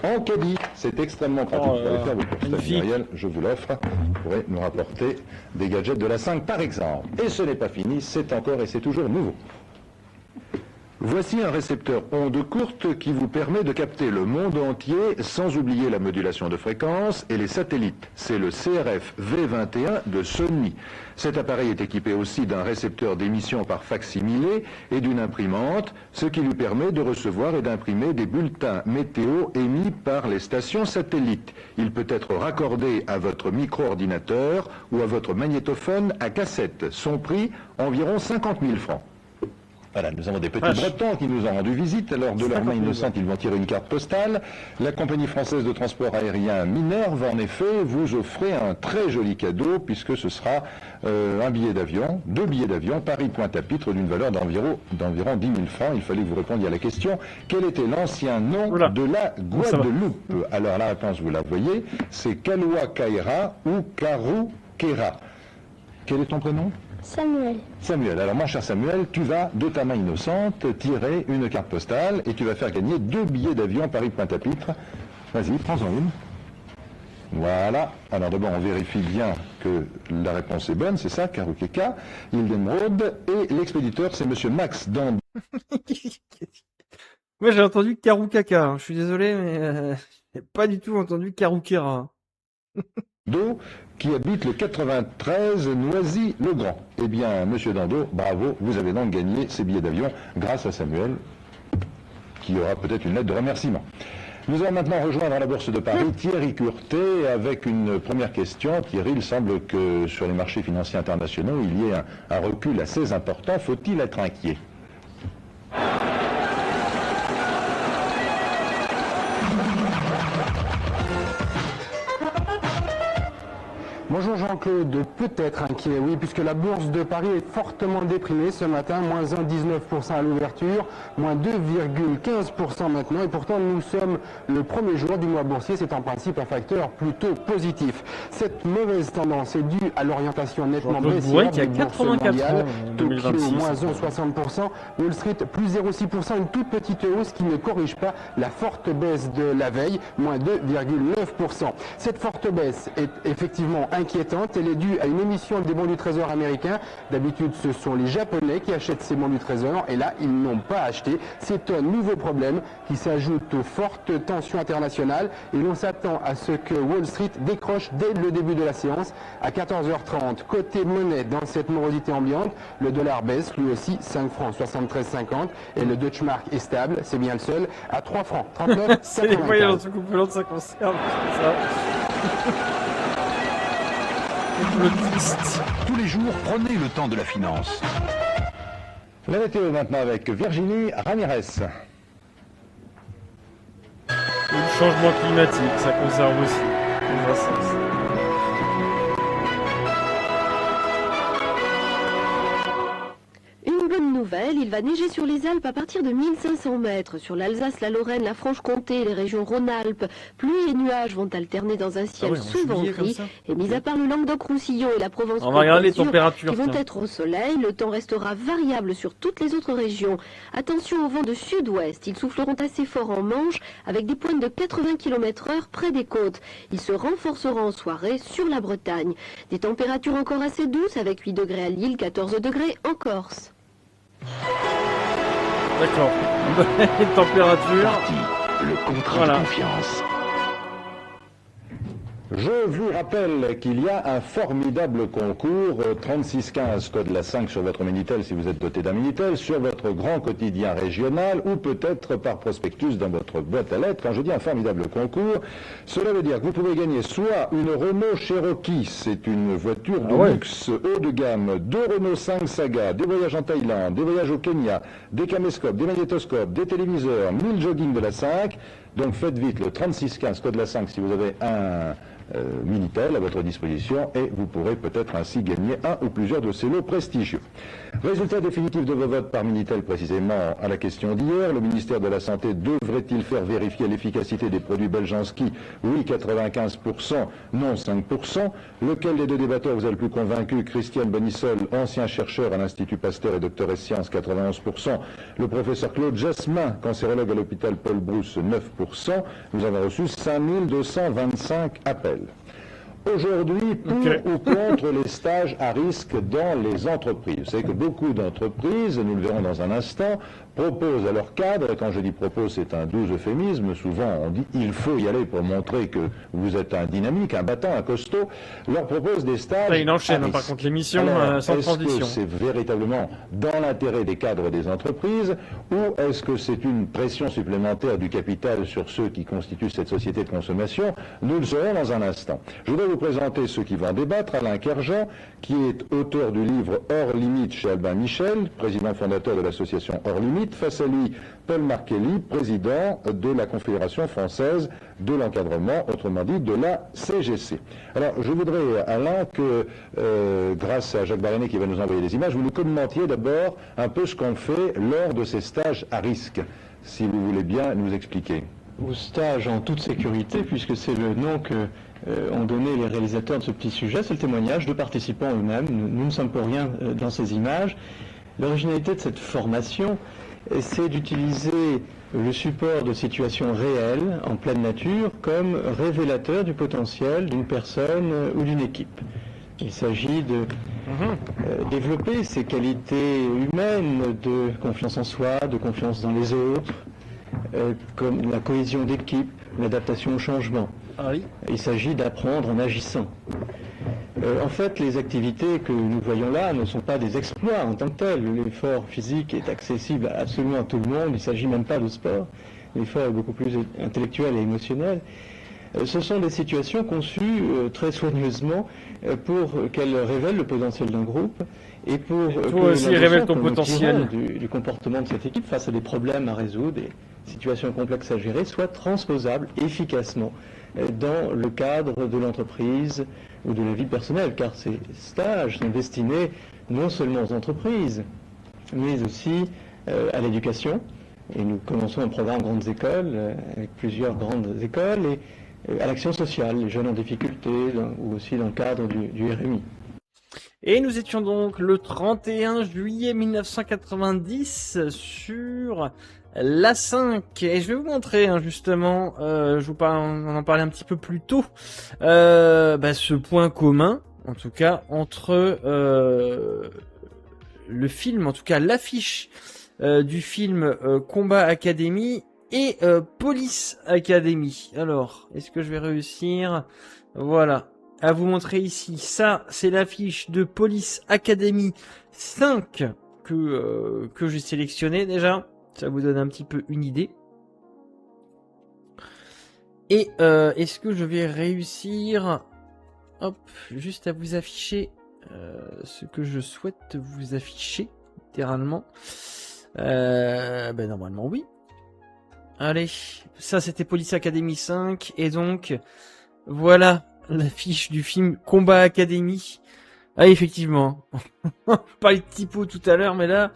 en caddie. C'est extrêmement pratique pour aller faire vos courses. Muriel, je vous l'offre, vous pourrez nous rapporter des gadgets de la 5 par exemple. Et ce n'est pas fini, c'est encore et c'est toujours nouveau. Voici un récepteur onde courte qui vous permet de capter le monde entier sans oublier la modulation de fréquence et les satellites. C'est le CRF V21 de Sony. Cet appareil est équipé aussi d'un récepteur d'émission par facsimilé et d'une imprimante, ce qui lui permet de recevoir et d'imprimer des bulletins météo émis par les stations satellites. Il peut être raccordé à votre micro-ordinateur ou à votre magnétophone à cassette. Son prix, environ 50 000 francs. Voilà, nous avons des petits Bretons qui nous ont rendu visite. Alors, de leur main innocente, ils vont tirer une carte postale. La compagnie française de transport aérien Minerve, en effet, vous offrez un très joli cadeau, puisque ce sera un billet d'avion, 2 billets d'avion, Paris-Pointe-à-Pitre, d'une valeur d'environ 10 000 francs. Il fallait que vous répondiez à la question, quel était l'ancien nom de la Guadeloupe? Alors, la réponse, vous la voyez, c'est Kalouakaïra ou Karoukera. Quel est ton prénom?
Samuel.
Samuel. Alors, mon cher Samuel, tu vas, de ta main innocente, tirer une carte postale et tu vas faire gagner 2 billets d'avion Paris-Pointe-à-Pitre. Vas-y, prends-en une. Voilà. Alors, d'abord, on vérifie bien que la réponse est bonne. C'est ça, Karoukeka, Hildenrode. Et l'expéditeur, c'est monsieur Max Dand.
Moi, j'ai entendu Karoukaka. Je suis désolé, mais j'ai pas du tout entendu Karoukera.
Qui habite le 93 Noisy-le-Grand. Eh bien, monsieur Dando, bravo, vous avez donc gagné ces billets d'avion grâce à Samuel, qui aura peut-être une lettre de remerciement. Nous allons maintenant rejoindre à la Bourse de Paris Thierry Curté avec une première question. Thierry, il semble que sur les marchés financiers internationaux, il y ait un recul assez important. Faut-il être inquiet ?
Bonjour Jean-Claude, peut-être inquiet, oui, puisque la bourse de Paris est fortement déprimée ce matin, moins 1,19% à l'ouverture, moins 2,15% maintenant, et pourtant nous sommes le premier jour du mois boursier, c'est en principe un facteur plutôt positif. Cette mauvaise tendance est due à l'orientation nettement baissière du bourse mondiale, Tokyo moins 1,60%, Wall Street plus 0,6%, une toute petite hausse qui ne corrige pas la forte baisse de la veille, moins 2,9%. Cette forte baisse est effectivement inquiétante, elle est due à une émission des bons du Trésor américains. D'habitude, ce sont les Japonais qui achètent ces bons du Trésor, et là, ils n'ont pas acheté. C'est un nouveau problème qui s'ajoute aux fortes tensions internationales, et l'on s'attend à ce que Wall Street décroche dès le début de la séance. À 14h30, côté monnaie, dans cette morosité ambiante, le dollar baisse, lui aussi, 5 francs 73,50, et le Deutsche Mark est stable, c'est bien le seul, à 3 francs 39,95.
C'est les voyages dans ce couple, ça conserve, ça.
Tous les jours, prenez le temps de la finance.
La météo maintenant avec Virginie Ramirez.
Le changement climatique, ça conserve aussi.
Une bonne nouvelle, il va neiger sur les Alpes à partir de 1500 mètres. Sur l'Alsace, la Lorraine, la Franche-Comté, les régions Rhône-Alpes, pluie et nuages vont alterner dans un ciel souvent gris. Et mis à part le Languedoc-Roussillon et la Provence,
on va regarder les températures
qui vont être au soleil, le temps restera variable sur toutes les autres régions. Attention au vent de sud-ouest, ils souffleront assez fort en Manche avec des pointes de 80 km/h près des côtes. Ils se renforceront en soirée sur la Bretagne. Des températures encore assez douces avec 8 degrés à Lille, 14 degrés en Corse.
D'accord. Les températures.
Le contrat de confiance.
Je vous rappelle qu'il y a un formidable concours 3615 code la 5 sur votre Minitel si vous êtes doté d'un Minitel, sur votre grand quotidien régional ou peut-être par prospectus dans votre boîte à lettres. Quand je dis un formidable concours, cela veut dire que vous pouvez gagner soit une Renault Cherokee, c'est une voiture de luxe haut de gamme, 2 Renault 5 Saga, des voyages en Thaïlande, des voyages au Kenya, des caméscopes, des magnétoscopes, des téléviseurs, 1000 jogging de la 5. Donc faites vite le 3615 code la 5 si vous avez un Minitel à votre disposition et vous pourrez peut-être ainsi gagner un ou plusieurs de ces lots prestigieux. Résultat définitif de vos votes par Minitel précisément à la question d'hier. Le ministère de la Santé devrait-il faire vérifier l'efficacité des produits Beljanski? Oui, 95%, non 5%. Lequel des deux débatteurs vous a le plus convaincu? Christiane Bonissol, ancien chercheur à l'Institut Pasteur et docteur ès sciences, 91%. Le professeur Claude Jasmin, cancérologue à l'hôpital Paul Brousse, 9%. Nous avons reçu 5225 appels. Aujourd'hui, pour ou contre les stages à risque dans les entreprises. Vous savez que beaucoup d'entreprises, nous le verrons dans un instant, proposent à leur cadre, et quand je dis propose, c'est un doux euphémisme, souvent on dit il faut y aller pour montrer que vous êtes un dynamique, un battant, un costaud, leur propose des stages.
Il enchaîne par contre l'émission sans transition.
Est-ce que c'est véritablement dans l'intérêt des cadres des entreprises, ou est-ce que c'est une pression supplémentaire du capital sur ceux qui constituent cette société de consommation? Nous le saurons dans un instant. Je voudrais vous présenter ceux qui vont débattre. Alain Kerjean, qui est auteur du livre Hors Limite chez Albin Michel, président fondateur de l'association Hors Limite. Face à lui, Paul Markelly, président de la Confédération française de l'encadrement, autrement dit de la CGC. Alors, je voudrais, Alain, que grâce à Jacques Baréné qui va nous envoyer des images, vous nous commentiez d'abord un peu ce qu'on fait lors de ces stages à risque, si vous voulez bien nous expliquer.
Au stage en toute sécurité, puisque c'est le nom que ont donné les réalisateurs de ce petit sujet, c'est le témoignage de participants eux-mêmes. Nous ne sommes pour rien dans ces images. L'originalité de cette formation, c'est d'utiliser le support de situations réelles, en pleine nature, comme révélateur du potentiel d'une personne ou d'une équipe. Il s'agit de développer ces qualités humaines de confiance en soi, de confiance dans les autres, comme la cohésion d'équipe, l'adaptation au changement. Il s'agit d'apprendre en agissant. En fait, les activités que nous voyons là ne sont pas des exploits en tant que tels. L'effort physique est accessible absolument à tout le monde. Il ne s'agit même pas de sport. L'effort est beaucoup plus intellectuel et émotionnel. Ce sont des situations conçues très soigneusement pour qu'elles révèlent le potentiel d'un groupe et pour
aussi révèle ton potentiel
du comportement de cette équipe face à des problèmes à résoudre, des situations complexes à gérer, soit transposables efficacement dans le cadre de l'entreprise ou de la vie personnelle, car ces stages sont destinés non seulement aux entreprises, mais aussi à l'éducation. Et nous commençons un programme grandes écoles, avec plusieurs grandes écoles, et à l'action sociale, les jeunes en difficulté, ou aussi dans le cadre du RMI.
Et nous étions donc le 31 juillet 1990 sur l'A5. Et je vais vous montrer justement, on en parlait un petit peu plus tôt, ce point commun, en tout cas, entre le film, en tout cas l'affiche du film Combat Academy et Police Academy. Alors, est-ce que je vais réussir? Voilà. À vous montrer ici, ça c'est l'affiche de Police Academy 5 que j'ai sélectionné déjà, ça vous donne un petit peu une idée. Et est-ce que je vais réussir, hop, juste à vous afficher ce que je souhaite vous afficher, littéralement. Normalement oui. Allez, ça c'était Police Academy 5, et donc voilà l'affiche du film Combat Academy. Ah, effectivement. Je parlais de typo tout à l'heure, mais là,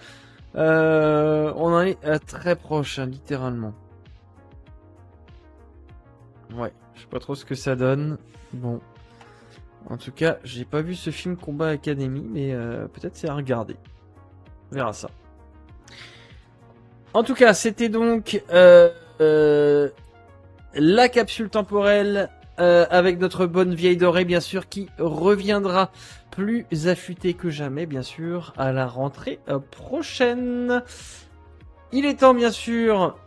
on en est très proche, littéralement. Ouais, je sais pas trop ce que ça donne. Bon. En tout cas, j'ai pas vu ce film Combat Academy, mais peut-être c'est à regarder. On verra ça. En tout cas, c'était donc la capsule temporelle avec notre bonne vieille dorée, bien sûr, qui reviendra plus affûtée que jamais, bien sûr, à la rentrée prochaine. Il est temps, bien sûr,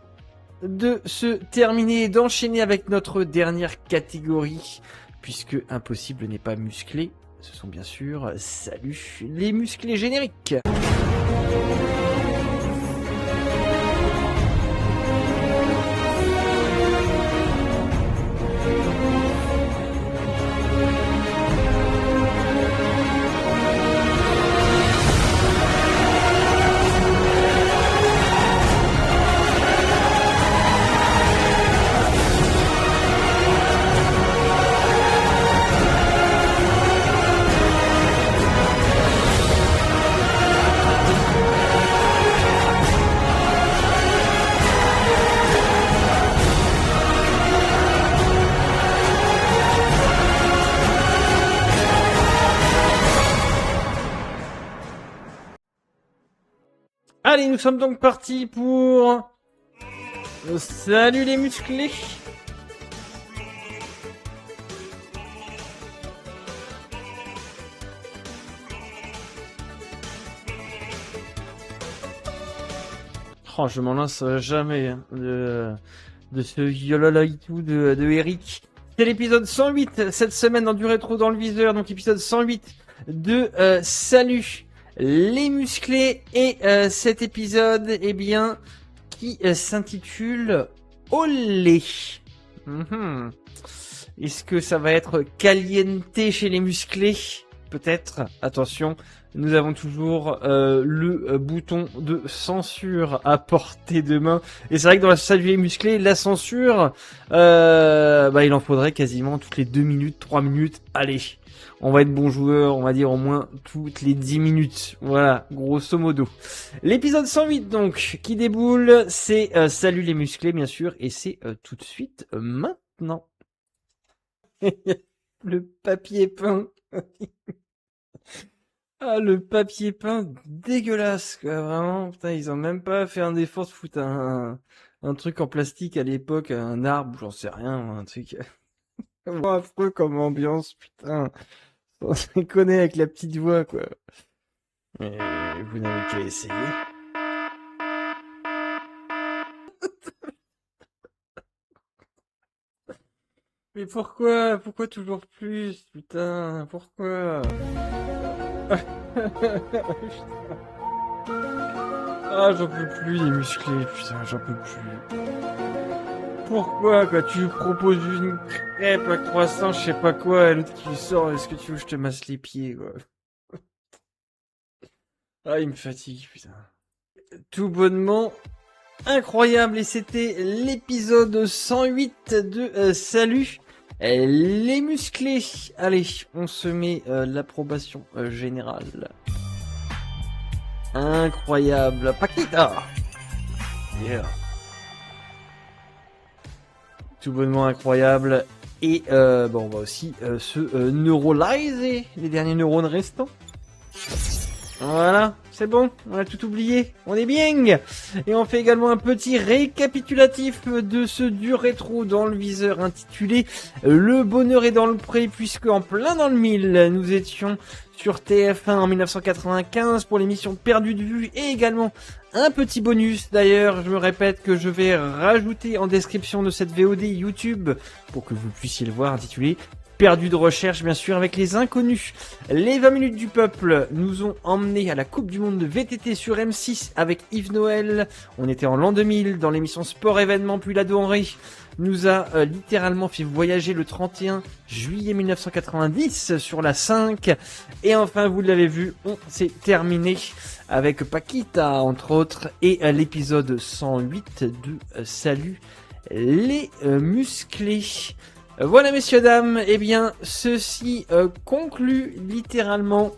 de se terminer et d'enchaîner avec notre dernière catégorie, puisque impossible n'est pas musclé. Ce sont bien sûr, salut, les musclés génériques. Allez, nous sommes donc partis pour... Salut les musclés. Oh, je m'en lance jamais hein, de ce yololaitou de Eric. C'est l'épisode 108 cette semaine dans du rétro dans le viseur, donc épisode 108 de Salut les musclés, et cet épisode, eh bien, qui s'intitule Olé. Est-ce que ça va être caliente chez les musclés? Peut-être. Attention, nous avons toujours le bouton de censure à portée de main. Et c'est vrai que dans la Salut les musclés, la censure, il en faudrait quasiment toutes les 2 minutes, 3 minutes. Allez, on va être bon joueur, on va dire au moins toutes les 10 minutes. Voilà, grosso modo. L'épisode 108 donc, qui déboule, c'est Salut les musclés bien sûr, et c'est tout de suite maintenant. Le papier peint. Ah, le papier peint dégueulasse, quoi, vraiment. Putain, ils ont même pas fait un effort de foutre un truc en plastique à l'époque, un arbre, j'en sais rien, un truc vraiment affreux comme ambiance, putain. On se connaît avec la petite voix, quoi. Mais vous n'avez qu'à essayer. Mais pourquoi toujours plus, putain, pourquoi? Ah, j'en peux plus les musclés, putain, j'en peux plus. Pourquoi, quoi, tu lui proposes une crêpe à croissant, je sais pas quoi, et l'autre qui sort, est-ce que tu veux que je te masse les pieds, quoi? Ah, il me fatigue, putain. Tout bonnement incroyable, et c'était l'épisode 108 de Salut les musclés. Allez, on se met l'approbation générale. Incroyable. Paquita. Yeah. Tout bonnement incroyable. Et on va aussi se neuraliser les derniers neurones restants. Voilà, c'est bon, on a tout oublié, on est bien. Et on fait également un petit récapitulatif de ce du rétro dans le viseur intitulé Le bonheur est dans le pré, puisque en plein dans le mille, nous étions sur TF1 en 1995 pour l'émission Perdu de vue, et également un petit bonus. D'ailleurs, je me répète que je vais rajouter en description de cette VOD YouTube pour que vous puissiez le voir, intitulé Perdu de recherche, bien sûr, avec les inconnus. Les 20 minutes du peuple nous ont emmenés à la Coupe du Monde de VTT sur M6 avec Yves Noël. On était en l'an 2000 dans l'émission Sport Événement, puis Lado Henry nous a littéralement fait voyager le 31 juillet 1990 sur la 5. Et enfin, vous l'avez vu, on s'est terminé avec Paquita, entre autres, et l'épisode 108 de Salut les musclés. Voilà, messieurs, dames, eh bien, ceci conclut littéralement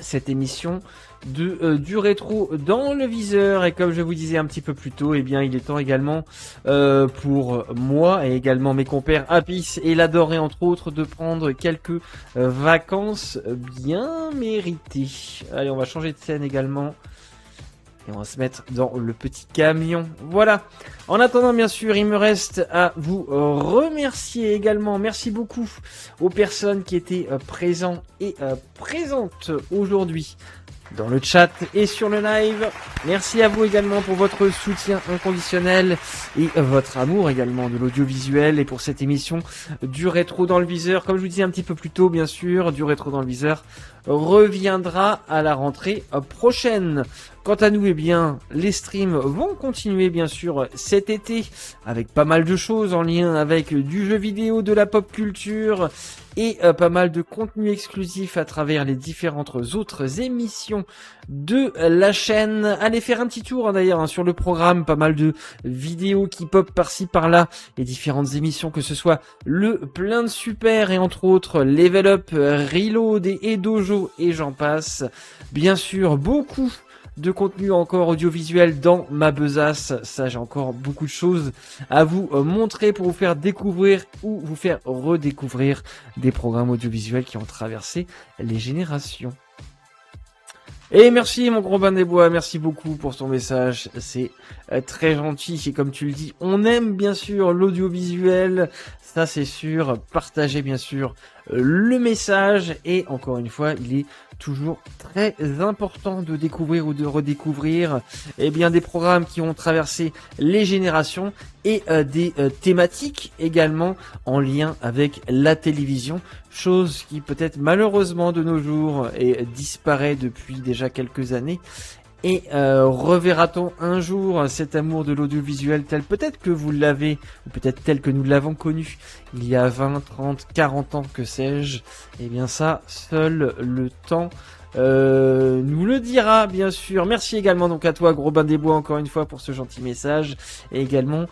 cette émission de du rétro dans le viseur. Et comme je vous disais un petit peu plus tôt, eh bien, il est temps également pour moi et également mes compères Apis et Ladoré, entre autres, de prendre quelques vacances bien méritées. Allez, on va changer de scène également. Et on va se mettre dans le petit camion. Voilà. En attendant, bien sûr, il me reste à vous remercier également. Merci beaucoup aux personnes qui étaient présentes et présentes aujourd'hui dans le chat et sur le live. Merci à vous également pour votre soutien inconditionnel et votre amour également de l'audiovisuel et pour cette émission du Rétro dans le viseur. Comme je vous disais un petit peu plus tôt, bien sûr, du Rétro dans le viseur reviendra à la rentrée prochaine. Quant à nous, eh bien, les streams vont continuer bien sûr cet été avec pas mal de choses en lien avec du jeu vidéo, de la pop culture et pas mal de contenu exclusif à travers les différentes autres émissions de la chaîne. Allez faire un petit tour d'ailleurs sur le programme, pas mal de vidéos qui pop par-ci par-là, les différentes émissions, que ce soit le plein de super et entre autres Level Up, Reload et Dojo et j'en passe. Bien sûr, beaucoup de contenu encore audiovisuel dans ma besace. Ça, j'ai encore beaucoup de choses à vous montrer pour vous faire découvrir ou vous faire redécouvrir des programmes audiovisuels qui ont traversé les générations. Et merci mon gros bain des bois, merci beaucoup pour ton message, c'est très gentil et comme tu le dis, on aime bien sûr l'audiovisuel, ça c'est sûr, partagez bien sûr le message et encore une fois, il est toujours très important de découvrir ou de redécouvrir des programmes qui ont traversé les générations et des thématiques également en lien avec la télévision, chose qui peut-être malheureusement de nos jours disparaît depuis déjà quelques années. Et reverra-t-on un jour cet amour de l'audiovisuel tel peut-être que vous l'avez, ou peut-être tel que nous l'avons connu il y a 20, 30, 40 ans, que sais-je? Eh bien ça, seul le temps nous le dira, bien sûr. Merci également donc à toi, Gros Bain des Bois, encore une fois pour ce gentil message et également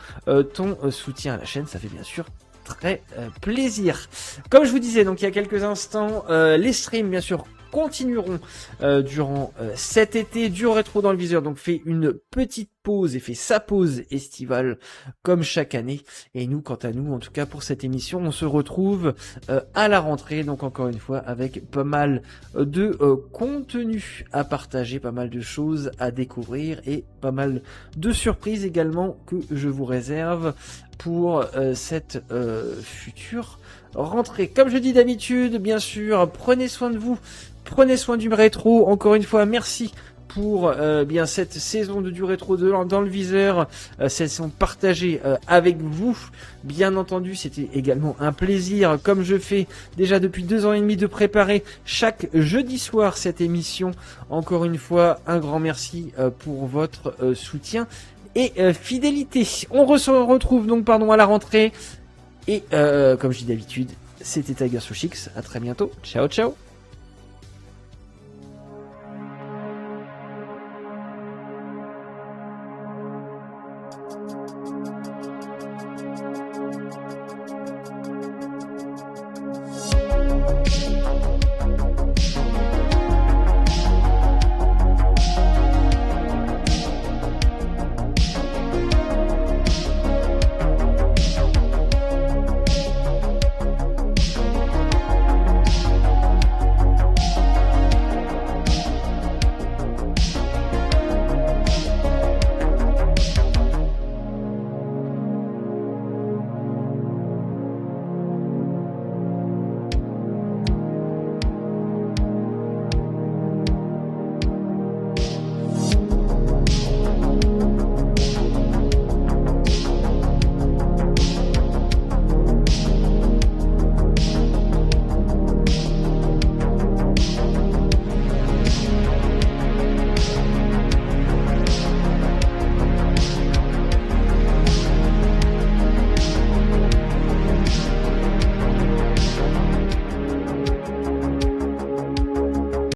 ton soutien à la chaîne, ça fait bien sûr très plaisir. Comme je vous disais donc il y a quelques instants, les streams bien sûr continueront durant cet été du Rétro dans le viseur, donc fait une petite pause et fait sa pause estivale comme chaque année, et nous quant à nous en tout cas pour cette émission on se retrouve à la rentrée, donc encore une fois avec pas mal de contenu à partager, pas mal de choses à découvrir et pas mal de surprises également que je vous réserve pour cette future rentrée. Comme je dis d'habitude, bien sûr, prenez soin de vous, prenez soin du rétro. Encore une fois, merci pour bien cette saison de du rétro dans le viseur, cette saison partagée avec vous. Bien entendu, c'était également un plaisir, comme je fais déjà depuis 2 ans et demi, de préparer chaque jeudi soir cette émission. Encore une fois, un grand merci pour votre soutien et fidélité. On se retrouve donc à la rentrée. Et comme je dis d'habitude, c'était Tiger Sushix. À très bientôt. Ciao, ciao.